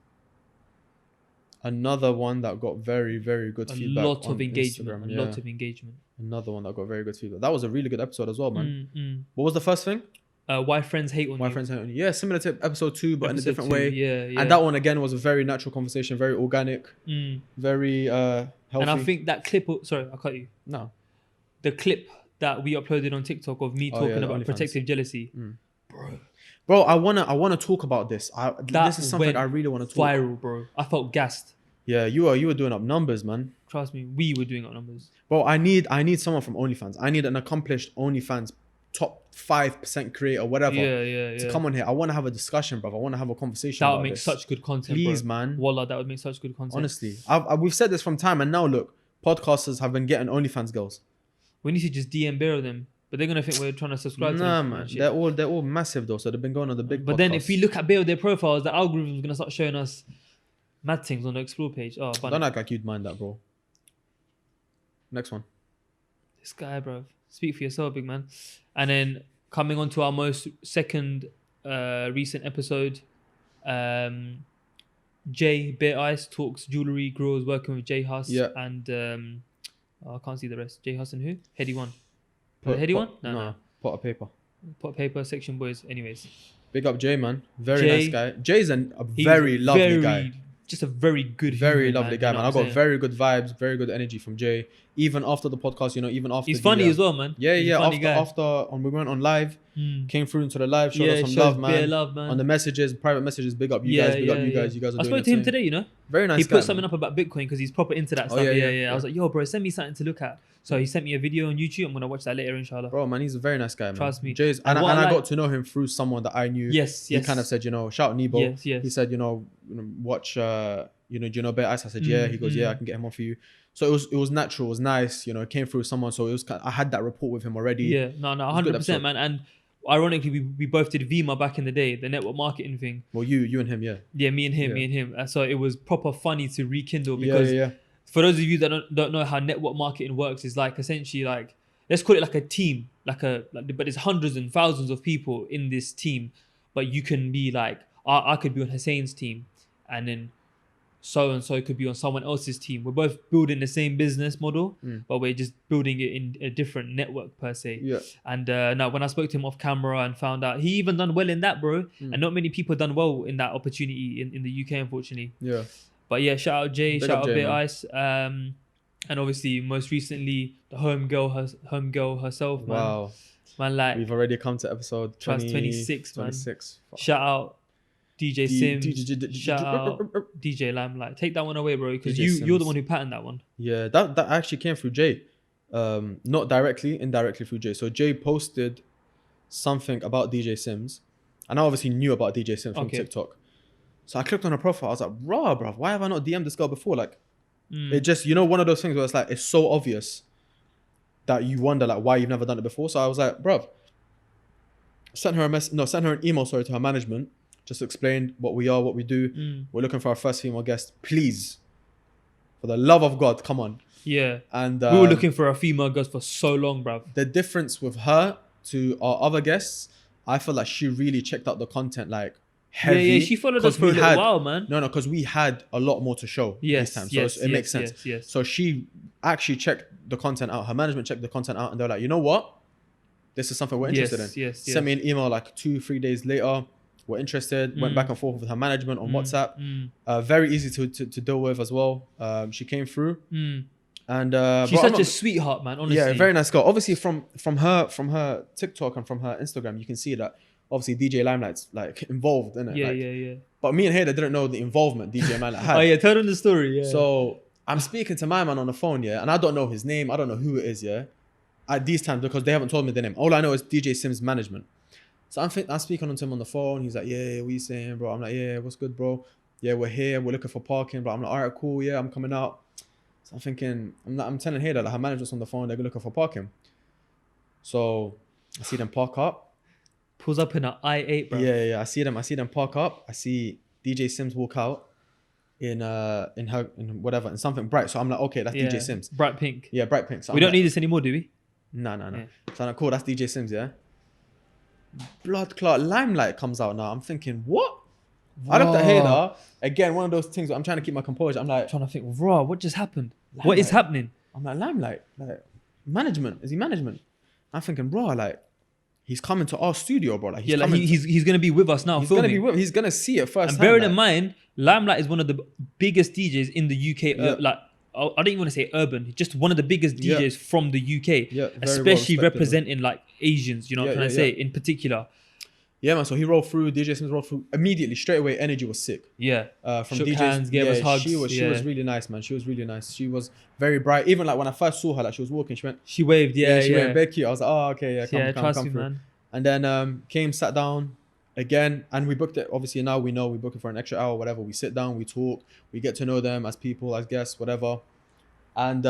Another one that got very, very good feedback. A lot of engagement. Instagram, Another one that got very good feedback. That was a really good episode as well, man. What was the first thing? Why friends hate on you. Why friends hate on you. Yeah, similar to episode 2, but in a different 2, way. Yeah. And that one again was a very natural conversation, very organic, very healthy. And I think that clip. Sorry, I cut you. No. The clip that we uploaded on TikTok of me talking about protective jealousy. Bro, I wanna talk about this. This is something I really want to talk. Viral, bro. I felt gassed. Yeah, you were doing up numbers, man. Trust me, we were doing up numbers. Bro, I need someone from OnlyFans. I need an accomplished OnlyFans top 5% creator, whatever. To come on here. I want to have a discussion, bro. I want to have a conversation. That would make such good content. Please, bro. man. Wallah, that would make such good content. Honestly, we've said this from time, and now look, podcasters have been getting OnlyFans girls. We need to just DM bare them. But they're gonna think we're trying to subscribe to them. Nah, man. They're all massive though, so they've been going on the big. But then if we look at bare their profiles, the algorithm's gonna start showing us mad things on the explore page. Oh, don't act like you'd mind that, bro. Next one. This guy, bro. Speak for yourself, big man. And then coming on to our most second recent episode, Jay Bare Ice talks jewelry, grows working with Jay Huss and I can't see the rest. Jay Huss and who? Heady One. Heady One? No. Pot of paper. Pot of paper, Section Boys. Anyways. Big up Jay, man. Very nice guy. Jay's a very lovely guy. Just a very good very lovely guy, man. I got very good vibes, very good energy from Jay. Even after the podcast, even after he's funny as well, man. Yeah. After we went on live, came through into the live, showed us some love, man. On the messages, private messages, big up you guys, big up you guys. You guys are doing it. I spoke to him today, Very nice. He put something up about Bitcoin because he's proper into that stuff. I was like, yo, bro, send me something to look at. So he sent me a video on YouTube. I'm gonna watch that later, inshallah. Bro, man, he's a very nice guy, man. Trust me. Jay's, and I got to know him through someone that I knew. Yes. He kind of said, shout Nebo. Yes. He said, watch, do you know Bare Ice? I said, yeah. He goes, I can get him on for you. So it was natural, it was nice, it came through someone. So I had that rapport with him already. Yeah, no, 100%, man. And ironically, we both did Vima back in the day, the network marketing thing. Well, you and him, yeah. Yeah, me and him. So it was proper funny to rekindle because for those of you that don't know how network marketing works, is like essentially like, let's call it like a team, but there's hundreds and thousands of people in this team, but you can be like, I could be on Hussein's team, and then so and so could be on someone else's team. We're both building the same business model, but we're just building it in a different network per se. Yeah. And now when I spoke to him off camera and found out he even done well in that, bro, and not many people done well in that opportunity in the UK, unfortunately. Yeah. But yeah, shout out Jay, shout out Jay, Bit man. Ice, and obviously most recently the homegirl herself, man. Wow. Man, like We've already come to episode 26, man. 26. Shout out DJ Sims. Shout out DJ Limelight. Take that one away, bro, because you're the one who patterned that one. Yeah, that actually came through Jay. Not directly, indirectly through Jay. So Jay posted something about DJ Sims, and I obviously knew about DJ Sims from TikTok. So I clicked on her profile. I was like, "Raw, bro, why have I not DM'd this girl before?" Like, it just, one of those things where it's like, it's so obvious that you wonder like why you've never done it before. So I was like, "Bro," sent her an email, to her management. Just explained what we are, what we do. We're looking for our first female guest. Please, for the love of God, come on. Yeah. And we were looking for a female guest for so long, bruv. The difference with her to our other guests, I feel like she really checked out the content like heavy. Yeah, she followed us for a little while, man. No, because we had a lot more to show this time. So it makes sense. Yes. So she actually checked the content out. Her management checked the content out, and they're like, you know what? This is something we're interested in. Yes. Sent me an email like 2-3 days later. We're interested. Went back and forth with her management on WhatsApp. Very easy to deal with as well. She came through, and she's such a sweetheart, man. Honestly, yeah, very nice girl. Obviously, from her TikTok and from her Instagram, you can see that obviously DJ Limelight's like involved in it. Yeah. But me and Haider didn't know the involvement DJ Limelight had. Oh yeah, tell them the story. Yeah. So I'm speaking to my man on the phone, and I don't know his name. I don't know who it is, at these times, because they haven't told me the name. All I know is DJ Sims management. So I'm speaking to him on the phone. He's like, yeah, what you saying, bro? I'm like, yeah, what's good, bro? Yeah, we're here. We're looking for parking, bro. I'm like, all right, cool. Yeah, I'm coming out. So I'm thinking, I'm telling her that like, her manager's on the phone. They're looking for parking. So I see them park up. Pulls up in an i8, bro. Yeah. I see them park up. I see DJ Sims walk out in something bright. So I'm like, okay, that's DJ Sims. Bright pink. Yeah, bright pink. So we don't need this anymore, do we? No. Yeah. So I'm like, cool, that's DJ Sims, yeah. Blood clot Limelight comes out now. I'm thinking, what? Whoa. I looked at Haider. Again, one of those things where I'm trying to keep my composure. I'm like, trying to think, raw, what just happened? Limelight. What is happening? I'm like, Limelight, like management. Is he management? I'm thinking, raw, like he's coming to our studio, bro. Like he's gonna be with us now. He's filming. He's gonna see it first. And bearing in mind, Limelight is one of the biggest DJs in the UK. Like I don't even want to say urban, just one of the biggest DJs from the UK, especially representing like Asians. You know what I'm trying to say in particular. Yeah, man. So he rolled through. DJ Sims rolled through immediately. Straight away, energy was sick. Yeah. From shook DJs, hands, gave us hugs. She was really nice, man. She was really nice. She was very bright. Even like when I first saw her, like she was walking, she waved. Yeah, she went very cute. I was like, oh, okay, come through, through. Man. And then came, sat down again, and we booked it. Obviously now we know we book it for an extra hour, whatever. We sit down, we talk, we get to know them as people, as guests, whatever. And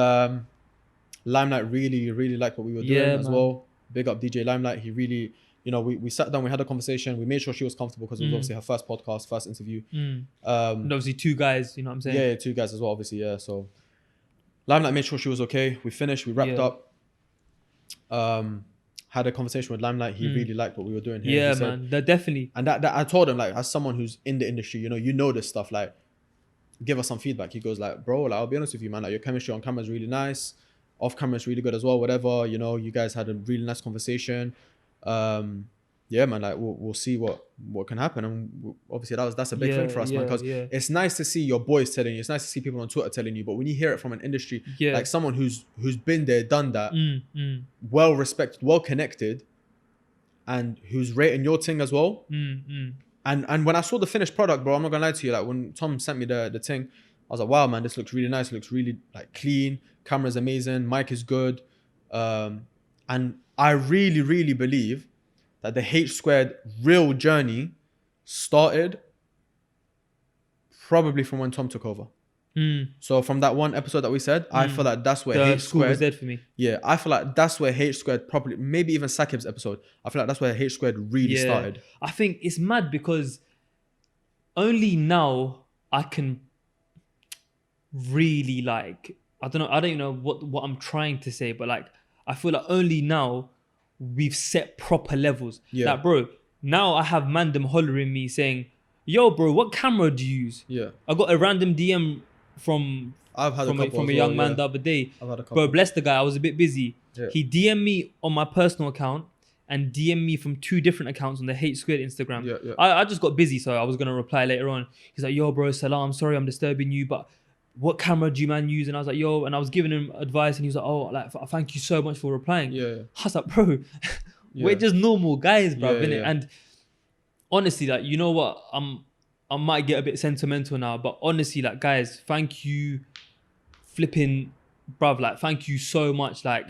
Limelight really, really liked what we were doing as well. Big up DJ Limelight. He really, we sat down, we had a conversation, we made sure she was comfortable because it was obviously her first podcast, first interview. And obviously 2 guys, you know what I'm saying? Yeah, 2 guys as well, obviously, yeah. So Limelight made sure she was okay. We finished, we wrapped up. Had a conversation with Limelight. He really liked what we were doing here. Yeah, man, that definitely. And that I told him, like, as someone who's in the industry, you know this stuff, like, give us some feedback. He goes like, bro, like, I'll be honest with you, man, like, your chemistry on camera is really nice. Off camera is really good as well, whatever. You guys had a really nice conversation. Yeah, man, like, we'll see what can happen. And obviously that's a big thing for us, man, because it's nice to see your boys telling you, it's nice to see people on Twitter telling you, but when you hear it from an industry, like someone who's been there, done that, well respected, well connected, and who's rating your thing as well. And when I saw the finished product, bro, I'm not gonna lie to you, like when Tom sent me the thing, I was like, wow, man, this looks really nice. It looks really like clean. Camera's amazing. Mic is good. And I really, really believe that the H² real journey started probably from when Tom took over. So from that one episode that we said, I feel like that's where H² school was dead for me. Yeah, I feel like that's where H² probably, maybe even Sakib's episode, I feel like that's where H² really started. I think it's mad because only now I can really like, I don't even know what I'm trying to say, but like I feel like only now we've set proper levels. Like, bro, now I have Mandem hollering me saying, yo, bro, what camera do you use? Yeah. I got a random DM from I've had a couple from as a young well, man the other day. I've had a couple. Bro, bless the guy. I was a bit busy. Yeah. He DM'd me on my personal account and DM'd me from 2 different accounts on the Hate Squared Instagram. Yeah, yeah. I just got busy, so I was gonna reply later on. He's like, yo, bro, salam, sorry I'm disturbing you, but what camera do you man use? And I was like, yo, and I was giving him advice, and he was like, oh, like thank you so much for replying. Yeah. I was like, bro, we're just normal guys, bro, Yeah, innit? yeah. And honestly, like, you know what? I might get a bit sentimental now, but honestly, like, guys, thank you, flipping, bruv, like, thank you so much. Like,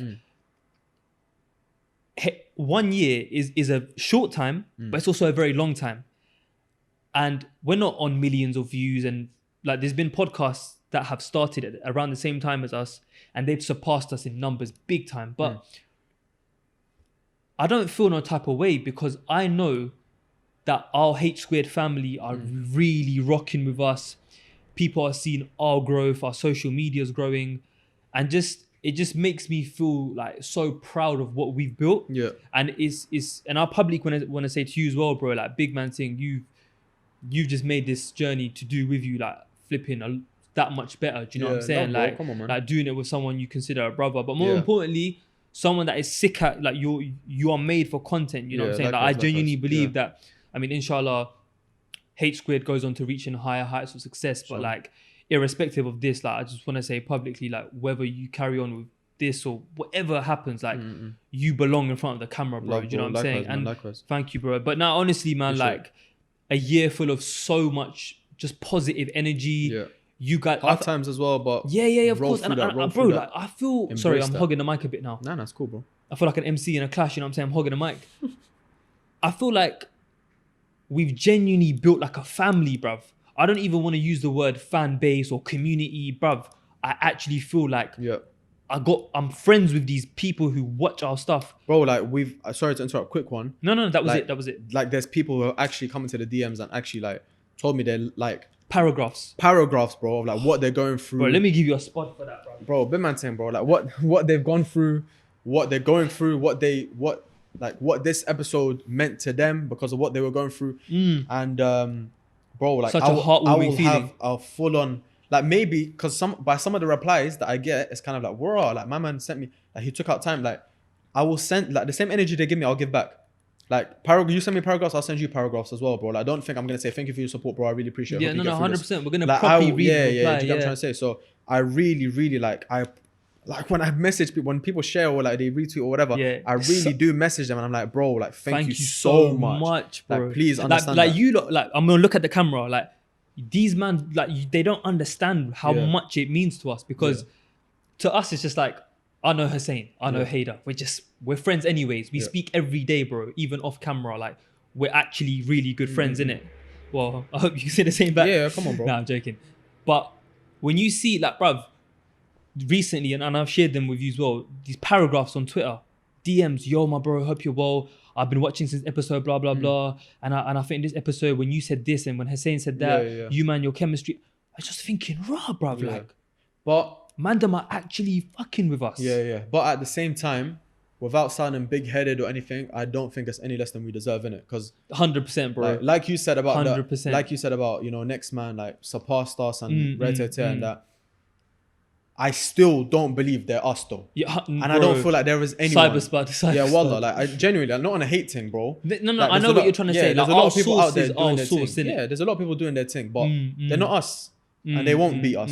1 year is a short time, but it's also a very long time. And we're not on millions of views, and like, there's been podcasts that have started at around the same time as us, and they've surpassed us in numbers big time. But I don't feel no type of way, because I know that our H Squared family are really rocking with us. People are seeing our growth, our social media's growing, and it just makes me feel like so proud of what we've built. Yeah. And and our public want to say to you as well, bro, like, big man thing, you've just made this journey to do with you, like, flipping that much better. Do you know what I'm saying? No, bro, like, come on, man. like doing it with someone you consider a brother, but more importantly, someone that is sick at, like, you are made for content. You know what I'm saying? Like, I genuinely believe that. I mean, inshallah, H Squared goes on to reaching higher heights of success. But like, irrespective of this, like, I just want to say publicly, like, whether you carry on with this or whatever happens, like, you belong in front of the camera, bro. Do you know what I'm saying? Man, and likewise. thank you, bro. But now, honestly, man, like, a year full of so much just positive energy. Yeah. You got hard times as well, but yeah, of course. And bro, like, I feel sorry, I'm hogging the mic a bit now. Nah, that's cool, bro. I feel like an MC in a clash. You know what I'm saying? I'm hogging the mic. I feel like we've genuinely built like a family, bruv. I don't even want to use the word fan base or community, bruv. I actually feel like I'm friends with these people who watch our stuff. Bro, like, sorry to interrupt, quick one. No, that was like, it. That was it. Like, there's people who are actually coming to the DMs and actually, like, told me they're, like, paragraphs, bro, of, like, what they're going through. Bro, let me give you a spot for that, bro. Bro, big man saying, bro, like, what they've gone through, what they're going through, what this episode meant to them because of what they were going through. And bro, like, such a heartwarming feeling. Have a full on, like, maybe because some of the replies that I get, it's kind of like, whoa, like, my man sent me, like, he took out time, like, I will send, like, the same energy they give me, I'll give back. Like, you send me paragraphs, I'll send you paragraphs as well, bro. Like, I don't think I'm gonna say thank you for your support, bro. I really appreciate it. Yeah, no, 100%. We're gonna like, properly read yeah, the reply. Do you get what I'm trying to say? So I really like when I message people, when people share or like they retweet or whatever, I really do message them and I'm like, bro, like, thank you so much, bro. Like, please understand. Like you look, like, I'm gonna look at the camera, like, these man, like, they don't understand how much it means to us, because to us it's just like, I know Hussein, I know Haider. We're friends anyways. We speak every day, bro, even off camera. Like, we're actually really good friends, innit? Well, I hope you say the same back. Yeah, come on, bro. Nah, I'm joking. But when you see, like, bruv, recently, and I've shared them with you as well, these paragraphs on Twitter, DMs, yo, my bro, hope you're well. I've been watching since episode blah, blah, blah. And I think in this episode, when you said this and when Hussein said that, you, man, your chemistry, I was just thinking, rah, bruv, like, but Mandem are actually fucking with us. Yeah. But at the same time, without sounding big-headed or anything, I don't think it's any less than we deserve, innit? Because 100%, bro. Like you said about 100%. Like you said about, you know, next man, like, surpassed us and and that. I still don't believe they're us though. Yeah, and bro, I don't feel like there is anyone. Cyber. Yeah, wallah, like, I genuinely, I'm not on a hate thing, bro. No, like, I know what you're trying to say. There's like, a lot of people out there doing their source, thing. Yeah, there's a lot of people doing their thing, but they're not us, and they won't be us.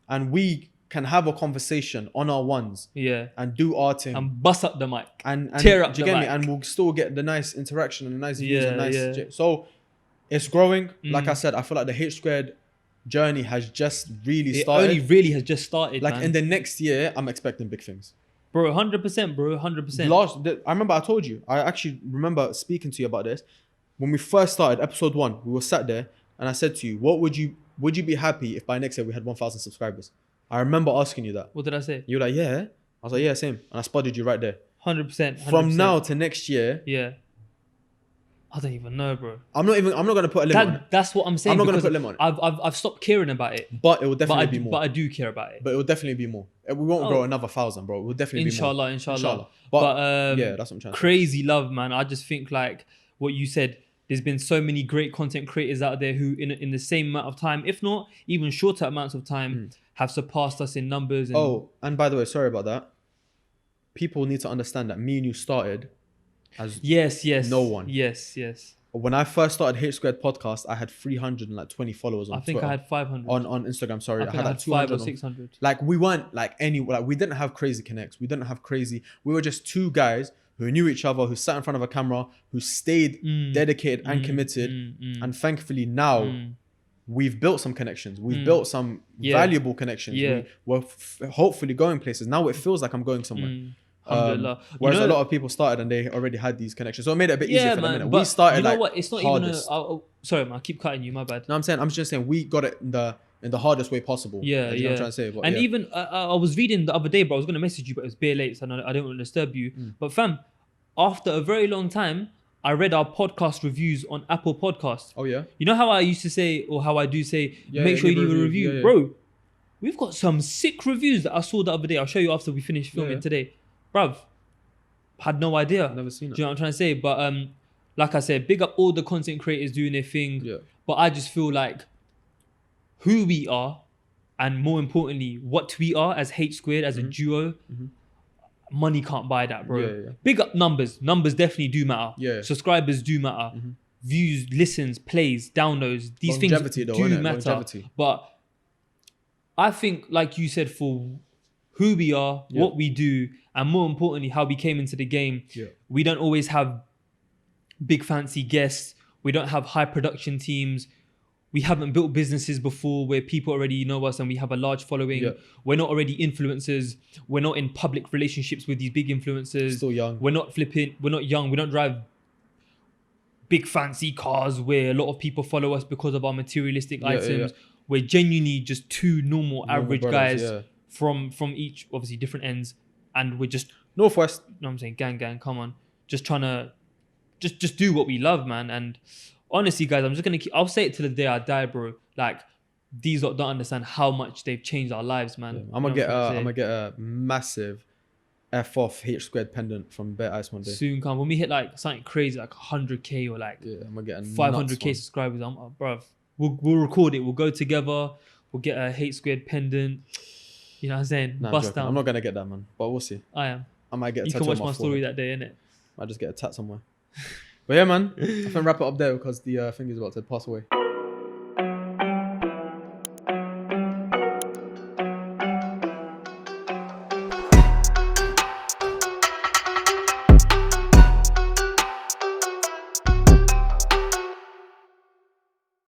And we can have a conversation on our ones, and do our thing, and bust up the mic, and tear up do you the get mic, me? And we'll still get the nice interaction and the nice views and nice. So it's growing. Like I said, I feel like the H Squared journey has just really started. It only really has just started. Like, man. in the next year, I'm expecting big things. Bro, 100%, bro, 100%. I remember I told you. I actually remember speaking to you about this when we first started episode 1. We were sat there, and I said to you, "What would you be happy if by next year we had 1,000 subscribers?" I remember asking you that. What did I say? You were like, "Yeah." I was like, "Yeah, same." And I spotted you right there. 100%. From now to next year. Yeah. I don't even know, bro. I'm not gonna put a limit on it. That's what I'm saying. I'm not gonna put a limit on it. I've stopped caring about it. But it will definitely be more. But I do care about it. But it will definitely be more. We won't grow another 1,000, bro. It will definitely be more. Inshallah. But yeah, that's what I'm trying to say. Crazy love, man. I just think, like what you said, There's been so many great content creators out there who in the same amount of time, if not even shorter amounts of time, have surpassed us in numbers. And and by the way, sorry about that. People need to understand that me and you started as no one. Yes. When I first started H Squared podcast, I had 320 followers on Twitter. I had 500 on Instagram. Sorry, I had like 500 or 600. Like we weren't like we didn't have crazy connects. We didn't have crazy. We were just two guys who knew each other, who sat in front of a camera, who stayed dedicated and committed. And thankfully now we've built some connections. We've built some valuable connections. We're hopefully going places. Now it feels like I'm going somewhere. Whereas a lot of people started and they already had these connections, so it made it a bit easier for them. But we started, you know what? It's not hardest. Even sorry, man. I keep cutting you. My bad. No, I'm just saying we got it in the hardest way possible. You know what I'm trying to say. But, even I was reading the other day, bro. I was gonna message you, but it was bare late, so I don't want to disturb you. But fam, after a very long time, I read our podcast reviews on Apple Podcasts. Oh yeah. You know how I used to say, or how I do say, make sure you leave a review, bro. We've got some sick reviews that I saw the other day. I'll show you after we finish filming today, bruv. Had no idea. Never seen it. Do you know what I'm trying to say? But like I said, big up all the content creators doing their thing. Yeah. But I just feel like who we are, and more importantly, what we are as H Squared, as a duo, money can't buy that, bro. Yeah. Big up numbers. Numbers definitely do matter. Yeah. Subscribers do matter. Views, listens, plays, downloads. These longevity things do matter. Longevity. But I think, like you said, for who we are, what we do, and more importantly, how we came into the game. We don't always have big fancy guests. We don't have high production teams. We haven't built businesses before where people already know us and we have a large following. We're not already influencers. We're not in public relationships with these big influencers. Still young. We're not flipping. We're not young. We don't drive big fancy cars where a lot of people follow us because of our materialistic items. We're genuinely just two normal average brothers, guys from each, obviously, different ends. And we're just Northwest. You know what I'm saying? Gang, come on. Just trying to just do what we love, man. And honestly, guys, I'm just gonna I'll say it till the day I die, bro. Like, these lot don't understand how much they've changed our lives, man. I'm gonna get a massive F off H Squared pendant from Bear Ice one day. Soon come. When we hit like something crazy, like 100k or like I'm gonna get a 500k subscribers, bruv. We'll record it. We'll go together. We'll get a H Squared pendant. You know what I'm saying? Bust down. I'm not gonna get that, man. But we'll see. I am. I might get a You tattoo can watch on my story forehead. that day, innit? Might just get a tat somewhere. But yeah, man. I think wrap it up there because the thing is about to pass away.